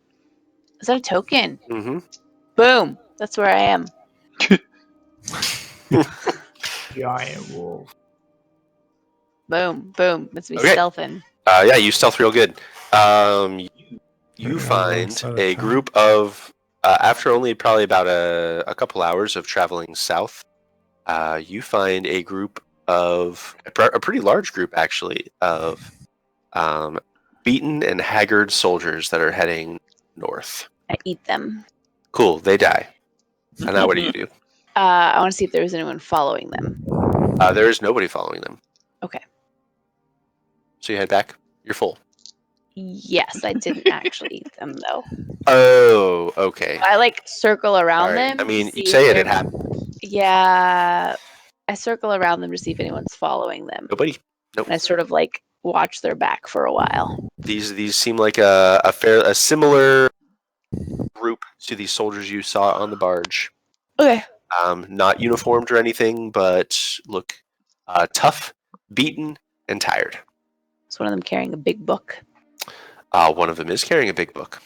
Is that a token? Mm-hmm. Boom! That's where I am. Giant wolf. Boom! Boom! That's me Okay. stealthing. Yeah, you stealth real good. You Yeah, find alongside a of group of after only probably about a couple hours of traveling south. You find a group of a pretty large group actually of beaten and haggard soldiers that are heading north. I eat them. Cool, they die. And now what do you do? I want to see if there was anyone following them. There is nobody following them. Okay. So you head back. You're full. Yes, I didn't actually eat them though. Oh, okay. I like circle around Alright. them. I mean, to you see say if it they're- happened. Yeah, I circle around them to see if anyone's following them, Nobody. Nope. and I sort of like watch their back for a while. These seem like a similar group to the soldiers you saw on the barge. Okay. Not uniformed or anything, but look tough, beaten, and tired. Is one of them carrying a big book? One of them is carrying a big book.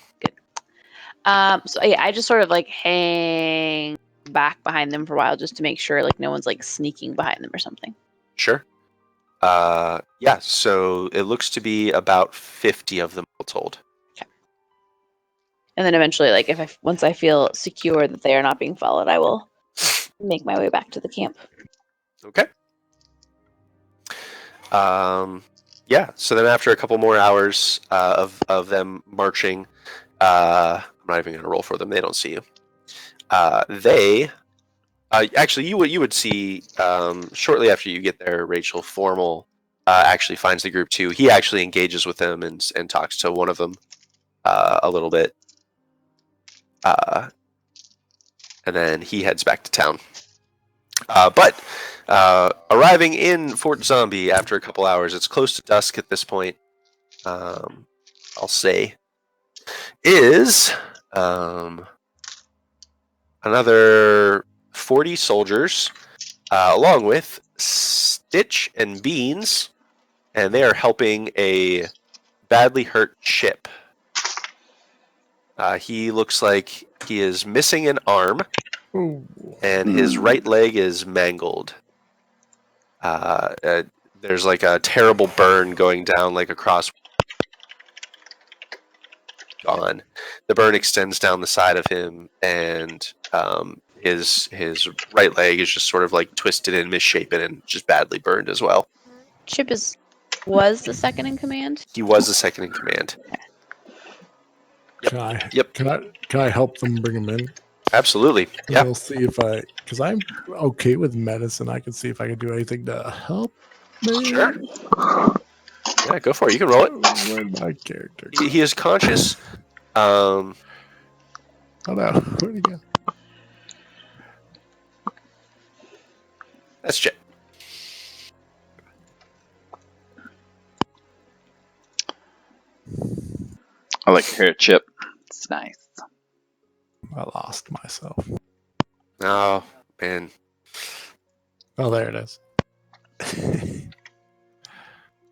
So yeah, I just sort of like hang back behind them for a while just to make sure like no one's like sneaking behind them or something. Sure. Yeah, so it looks to be about 50 of them all told. And then eventually, like once I feel secure that they are not being followed, I will make my way back to the camp. Okay. Yeah, so then after a couple more hours of them marching, I'm not even going to roll for them. They don't see you. Actually, you would see shortly after you get there, Rachel Formal actually finds the group too. He actually engages with them and talks to one of them a little bit. And then he heads back to town. But arriving in Fort Zombie after a couple hours, it's close to dusk at this point, I'll say, is another 40 soldiers, along with Stitch and Beans, and they are helping a badly hurt Chip. He looks like he is missing an arm, Ooh. and his right leg is mangled. There's like a terrible burn going down like across. Gone. The burn extends down the side of him, and his right leg is just sort of like twisted and misshapen and just badly burned as well. Chip was the second in command. He was the second in command. Yep. Can I help them bring him in? Absolutely. Yeah. We'll see if because I'm okay with medicine. I can see if I can do anything to help. Me. Sure. Yeah, go for it. You can roll it. Where'd my character? He is conscious. Oh no! Where'd he go? That's Chip. I like your hair, Chip. It's nice. I lost myself. Oh man. Oh, there it is.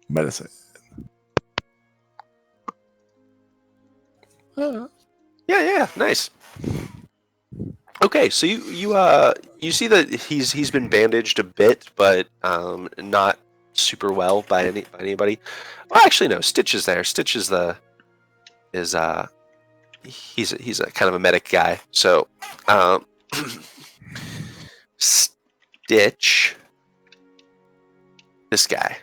Medicine. Yeah, nice. Okay, so you see that he's been bandaged a bit, but not super well by anybody. Well, actually, no. Stitch is there. Stitch is he's a kind of a medic guy. So, Stitch, this guy,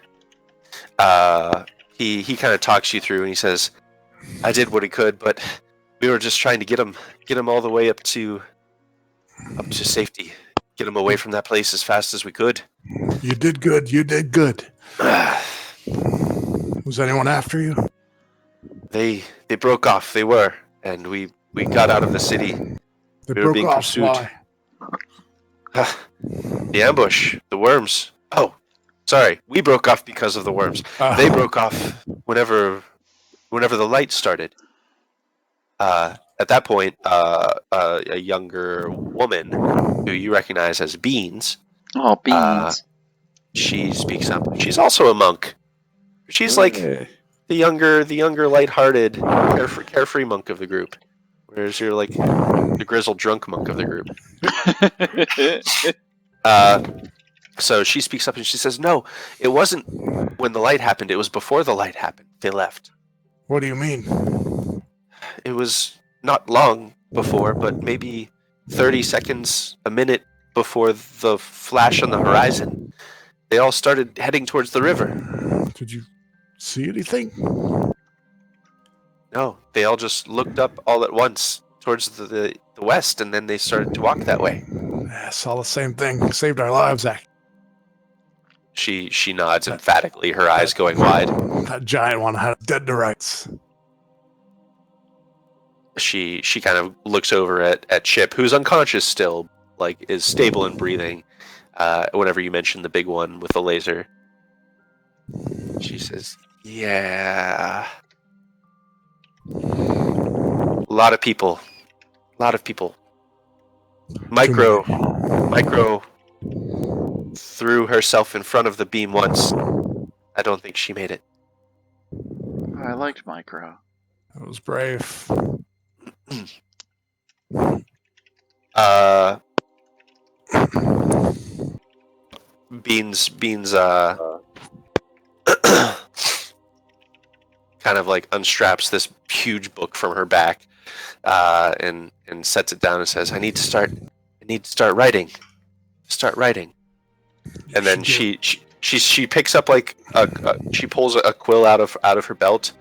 he kind of talks you through, and he says, "I did what he could, but we were just trying to get him all the way up to safety, get him away from that place as fast as we could." You did good. You did good. Was anyone after you? They broke off. They were, and we got out of the city. They We were broke being off. pursued. Why? The ambush, the worms. Oh, sorry, we broke off because of the worms. They broke off whenever the light started. At that point, a younger woman who you recognize as Beans, Oh, beans. she speaks up. She's also a monk. She's like Hey. the younger, lighthearted, carefree monk of the group, whereas you're like the grizzled drunk monk of the group. So she speaks up and she says, "No, it wasn't when the light happened. It was before the light happened. They left. What do you mean? It was not long before, but maybe 30 seconds, a minute before the flash on the horizon. They all started heading towards the river. Did you see anything? No, they all just looked up all at once towards the west, and then they started to walk that way." Yeah, saw the same thing. Saved our lives, Zach. She nods emphatically, her eyes going wide. That giant one had dead to rights. she kind of looks over at Chip, who's unconscious still, like is stable and breathing. Whenever you mention the big one with the laser, she says, "Yeah, a lot of people. Micro threw herself in front of the beam once. I don't think she made it." I liked Micro. That was brave. Beans kind of like unstraps this huge book from her back, and sets it down and says, I need to start writing. And then she picks up like she pulls a quill out of her belt,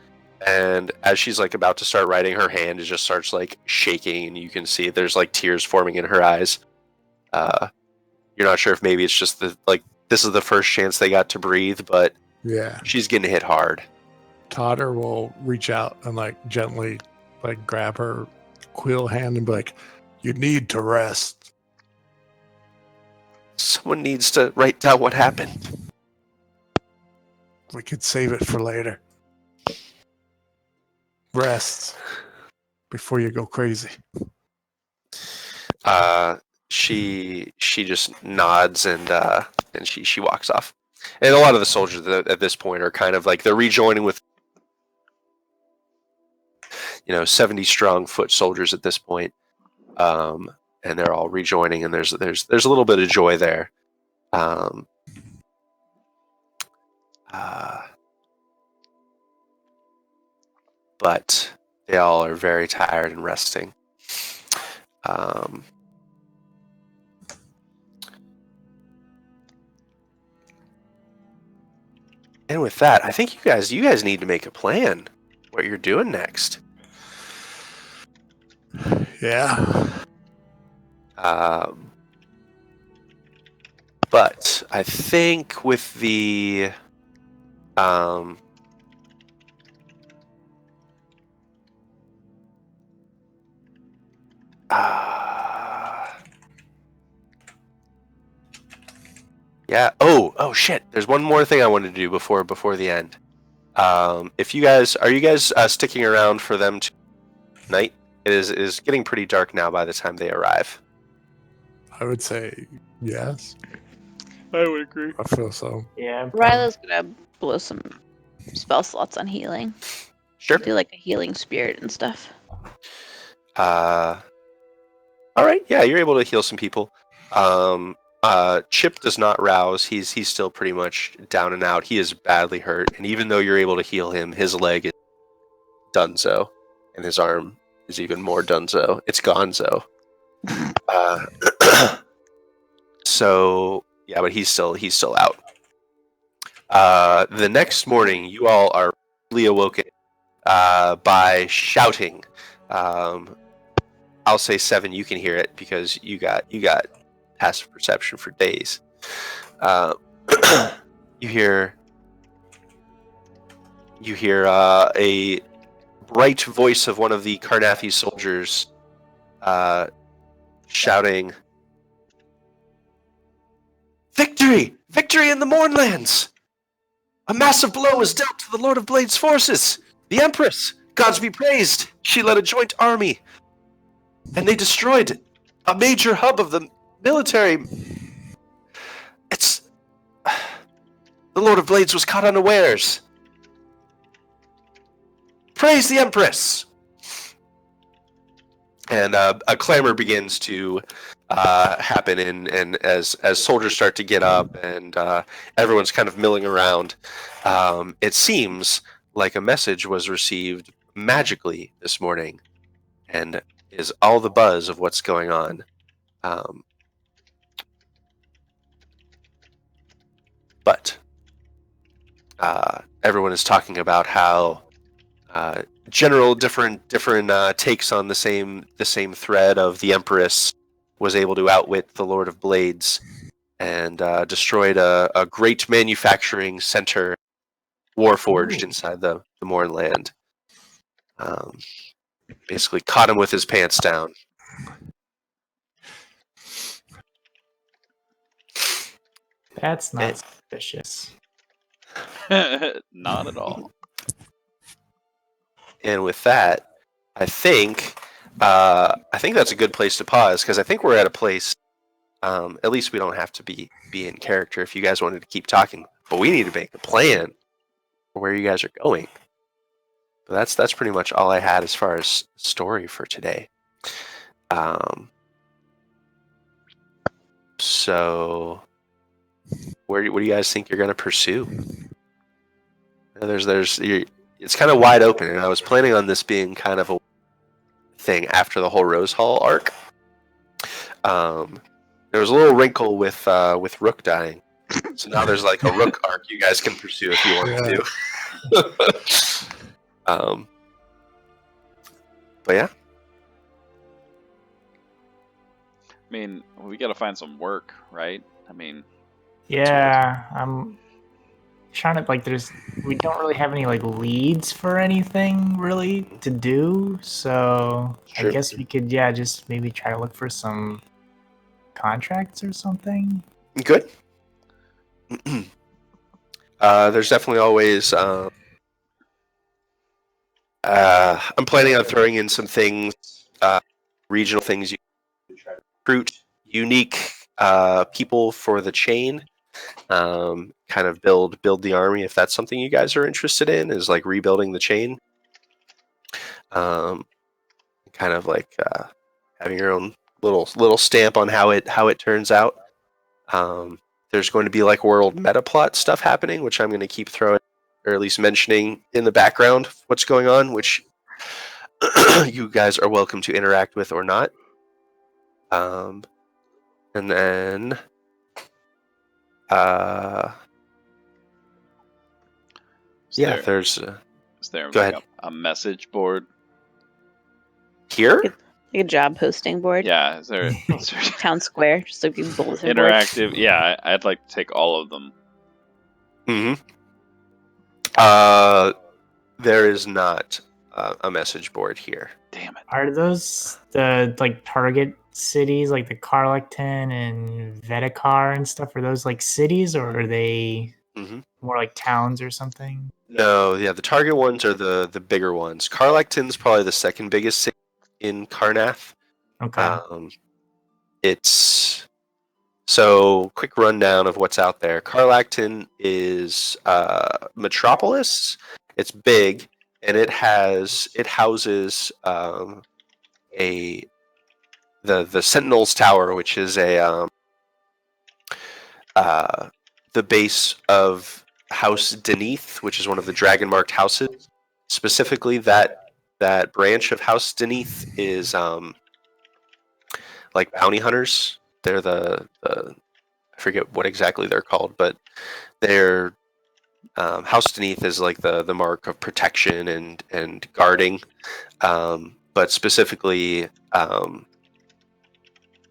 and as she's like about to start writing, her hand just starts like shaking, and you can see there's like tears forming in her eyes. You're not sure if maybe it's just this is the first chance they got to breathe, but Yeah. she's getting hit hard. Totter will reach out and like gently like grab her quill hand and be like, "You need to rest." Someone needs to write down what happened. We could save it for later. Rest before you go crazy. She just nods and she walks off. And a lot of the soldiers at this point are kind of like they're rejoining with 70 strong foot soldiers at this point. And they're all rejoining, and there's a little bit of joy there. But they all are very tired and resting. And with that, I think you guys need to make a plan what you're doing next. Yeah. But I think with the yeah. Oh shit. There's one more thing I wanted to do before the end. If you guys are sticking around for them tonight? It is getting pretty dark now by the time they arrive. I would say yes. I would agree. I feel so. Yeah. Ryla's gonna blow some spell slots on healing. Sure. Do like a healing spirit and stuff. All right. Yeah, you're able to heal some people. Chip does not rouse. He's still pretty much down and out. He is badly hurt, and even though you're able to heal him, his leg is donezo, and his arm is even more donezo. It's gonzo. So yeah, but he's still out. The next morning, you all are really awoken by shouting. I'll say 7. You can hear it because you got passive perception for days. You hear a bright voice of one of the Carnathi soldiers shouting, "Victory! Victory in the Mournlands! A massive blow was dealt to the Lord of Blades' forces! The Empress, gods be praised! She led a joint army, and they destroyed a major hub of the military. It's... The Lord of Blades was caught unawares. Praise the Empress!" And a clamor begins to happen, and as soldiers start to get up and everyone's kind of milling around, it seems like a message was received magically this morning, and is all the buzz of what's going on. But everyone is talking about how general different takes on the same thread of the Empress was able to outwit the Lord of Blades and destroyed a great manufacturing center, Warforged, inside the Mournland. basically caught him with his pants down. That's not And- suspicious. Not at all. And with that, I think that's a good place to pause because I think we're at a place. At least we don't have to be in character if you guys wanted to keep talking, but we need to make a plan for where you guys are going. But that's pretty much all I had as far as story for today. So, what do you guys think you're going to pursue? It's kind of wide open, and I was planning on this being kind of a thing after the whole Rose Hall arc. There was a little wrinkle with Rook dying, so now there's like a Rook arc you guys can pursue if you want to. But yeah, I mean, we got to find some work, right? I mean, Yeah, I'm trying to we don't really have any like leads for anything really to do, so Sure. I guess we could just maybe try to look for some contracts or something. good. There's definitely always. I'm planning on throwing in some things, regional things you can try to recruit, unique people for the chain. Kind of build the army if that's something you guys are interested in, is like rebuilding the chain. Kind of like having your own little stamp on how it turns out. There's going to be like world meta plot stuff happening, which I'm going to keep throwing, or at least mentioning in the background what's going on, which you guys are welcome to interact with or not. And then there's is there go like ahead. a message board? Here. Like a job posting board. Yeah, is there Town square, just like a bulletin board. interactive? Yeah, I'd like to take all of them. Mm-hmm. There is not a message board here. Damn it. Are those the like target cities, like the Carlecton and Vedekar and stuff? Are those like cities, or are they Mm-hmm. more like towns or something? No, yeah, the target ones are the bigger ones. Carlecton's probably the second biggest city in Karnath. Okay. It's so quick rundown of what's out there. Carlacton is metropolis. It's big, and it houses the Sentinel's Tower, which is the base of House Deneth, which is one of the dragon marked houses. Specifically, that branch of House Deneth is like bounty hunters. They're the I forget what exactly they're called, but they're House Deneth is like the mark of protection and guarding. But specifically, the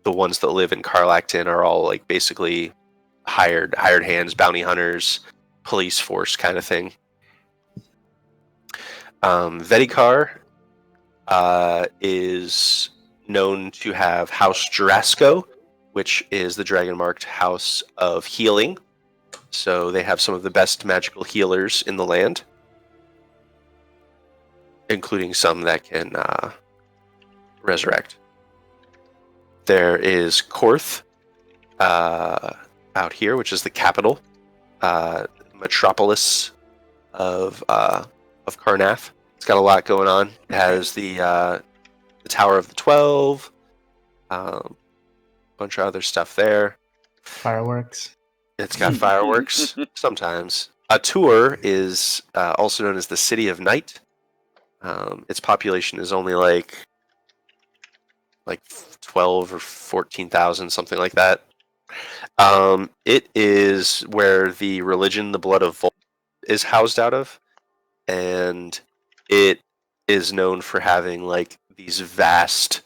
ones that live in Carlacton are all like basically hired hands, bounty hunters, police force kind of thing. Vedekar is known to have House Jurasco, which is the dragon marked house of healing. So they have some of the best magical healers in the land, including some that can resurrect. There is Korth out here, which is the capital, metropolis of Karnath. It's got a lot going on. It has the Tower of the 12, bunch of other stuff there. Fireworks. It's got fireworks sometimes. Atur is also known as the City of Night. Its population is only like 12 or 14,000, something like that. It is where the religion, the Blood of Vol, is housed out of, and it is known for having like these vast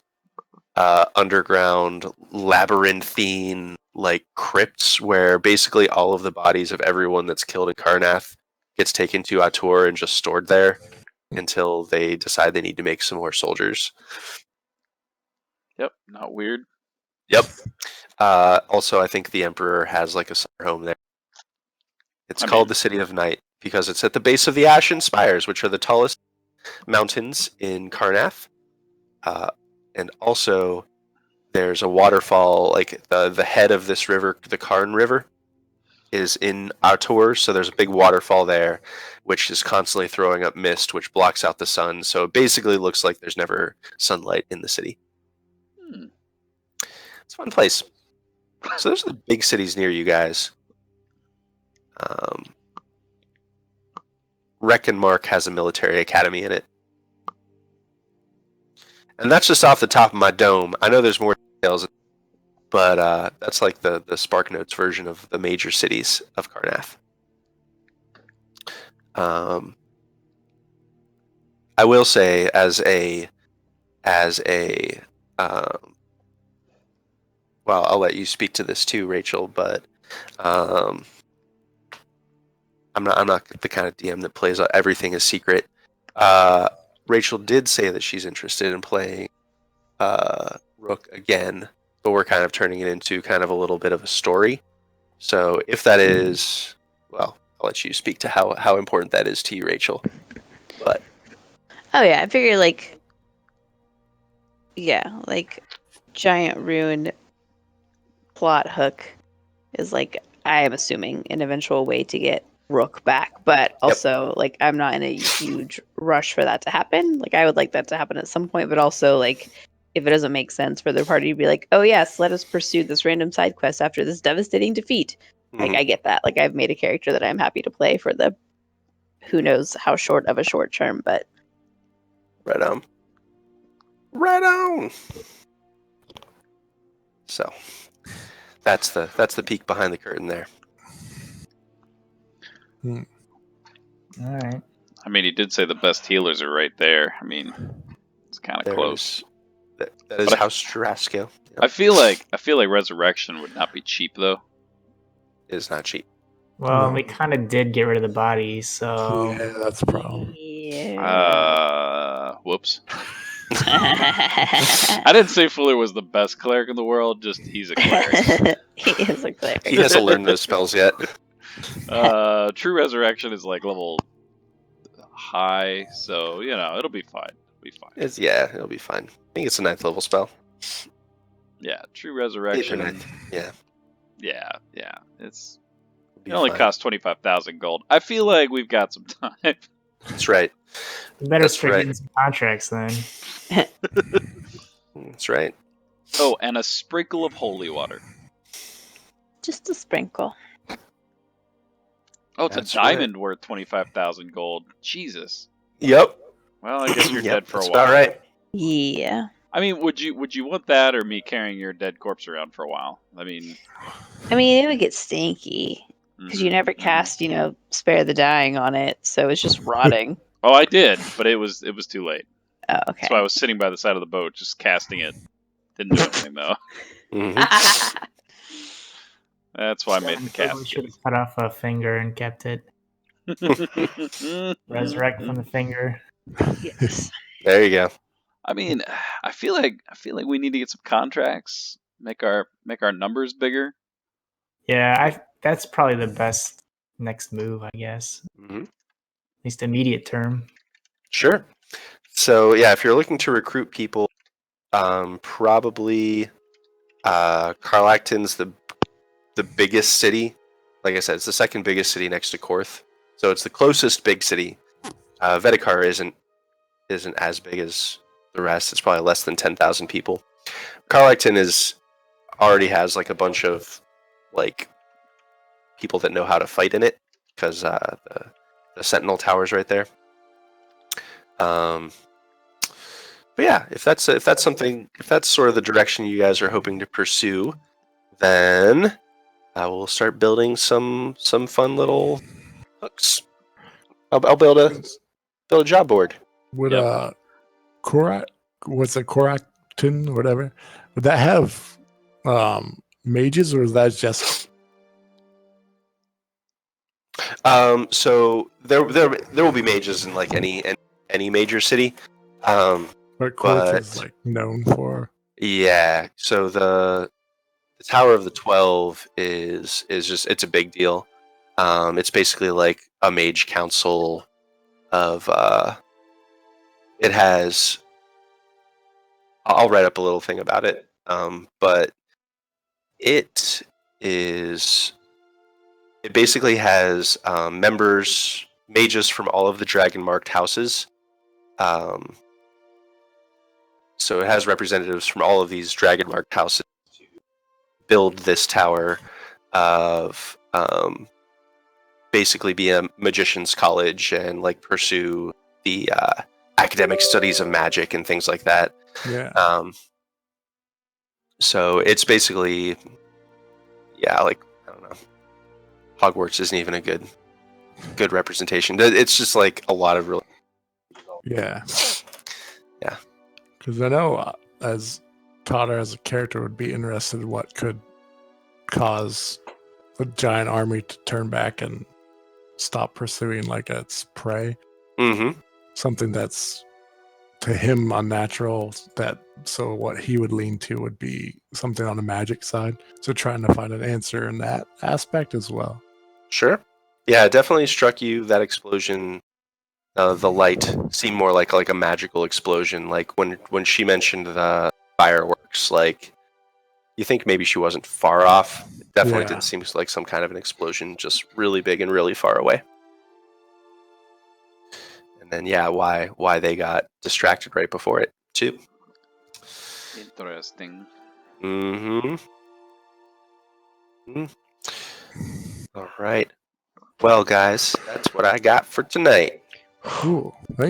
underground labyrinthine like crypts where basically all of the bodies of everyone that's killed in Karnath gets taken to Atur and just stored there. until they decide they need to make some more soldiers. Yep, not weird. Yep. Also, I think the Emperor has like a summer home there. It's I called mean- the City of Night because it's at the base of the Ashen Spires, which are the tallest mountains in Karnath. And also, there's a waterfall, like the head of this river, the Karn River, is in Autor, so there's a big waterfall there, which is constantly throwing up mist, which blocks out the sun. So it basically looks like there's never sunlight in the city. Hmm. It's a fun place. So those are the big cities near you guys. Reckenmark has a military academy in it. And that's just off the top of my dome. I know there's more details, but that's like the SparkNotes version of the major cities of Karnath. I will say, well, I'll let you speak to this too, Rachel. But I'm not the kind of DM that plays everything as secret. Rachel did say that she's interested in playing Rook again, but we're kind of turning it into kind of a little bit of a story. So if that is, well, I'll let you speak to how important that is to you, Rachel. But Oh yeah, I figure like giant rune plot hook is like I am assuming an eventual way to get Rook back, but also like I'm not in a huge rush for that to happen. Like I would like that to happen at some point, but also like if it doesn't make sense for the party to be like, oh yes, let us pursue this random side quest after this devastating defeat. Like I get that. Like I've made a character that I'm happy to play for the who knows how short of a short term, but right on. Right on. So that's the peek behind the curtain there. All right. I mean, he did say the best healers are right there. I mean, it's kind of close. That is But House Jurassico. I feel like Resurrection would not be cheap though. It is not cheap. Well, No. we kind of did get rid of the bodies, so Yeah, that's a problem. yeah. Whoops. I didn't say Fuller was the best cleric in the world. Just he's a cleric. He is a cleric. He hasn't learned those spells yet. True Resurrection is like level high, so it'll be fine. It'll be fine. I think it's a 9th level spell. Yeah, True 8th or Resurrection. 9th. Yeah. Yeah. It Be only fine. costs 25,000 gold. I feel like we've got some time. That's right. we better That's start right. getting some contracts then. That's right. Oh, and a sprinkle of holy water. Just a sprinkle. Oh, it's That's a diamond worth 25,000 gold. Jesus. Yep. Well, I guess you're Yep, dead for a that's while. about right. Yeah. I mean, would you want that or me carrying your dead corpse around for a while? I mean, It would get stinky because you mhm, never mhm. cast, spare the dying on it, so it's just rotting. Oh, I did, but it was too late. Oh, okay. That's why I was sitting by the side of the boat, just casting it. Didn't do anything though. Mhm. That's why I made the We cast. should have cut off a finger and kept it. Resurrect from the finger. Yes. There you go. I mean, I feel like we need to get some contracts, make our numbers bigger. Yeah, that's probably the best next move, I guess. Mhm. At least immediate term. Sure. So yeah, if you're looking to recruit people, probably Carlacton's the biggest city. Like I said, it's the second biggest city next to Korth, so it's the closest big city. Vedekar isn't as big as the rest. It's probably less than 10,000 people. Carlacton already has like a bunch of like people that know how to fight in it because the Sentinel Tower's right there. But yeah, if that's sort of the direction you guys are hoping to pursue, then we'll start building some fun little hooks. I'll build a job board. Would Yep. Korakton, whatever, would that have mages, or is that just So there will be mages in like any any major city. Um, What Quoth is But- like known for. yeah, so the Tower of the 12 is just it's a big deal. It's basically like a mage council of it has I'll write up a little thing about it. But it basically has members, mages from all of the dragon marked houses. So it has representatives from all of these dragon marked houses to build this tower of basically be a magician's college and like pursue the academic studies of magic and things like that. Yeah. So it's basically, yeah, like I don't know, Hogwarts isn't even a good representation. It's just like a lot of really, Yeah. Yeah. Because I know as Potter as a character would be interested in what could cause a giant army to turn back and stop pursuing like its prey. Mm-hmm. Something that's to him unnatural. So what he would lean to would be something on the magic side. So trying to find an answer in that aspect as well. Sure. Yeah, it definitely struck you that explosion. The light seemed more like a magical explosion. Like when she mentioned the fireworks, like you think maybe she wasn't far off. It definitely Yeah. did seem like some kind of an explosion, just really big and really far away. And then yeah, why they got distracted right before it too. Interesting. Mm-hmm. All right. Well, guys, that's what I got for tonight. Cool. Thank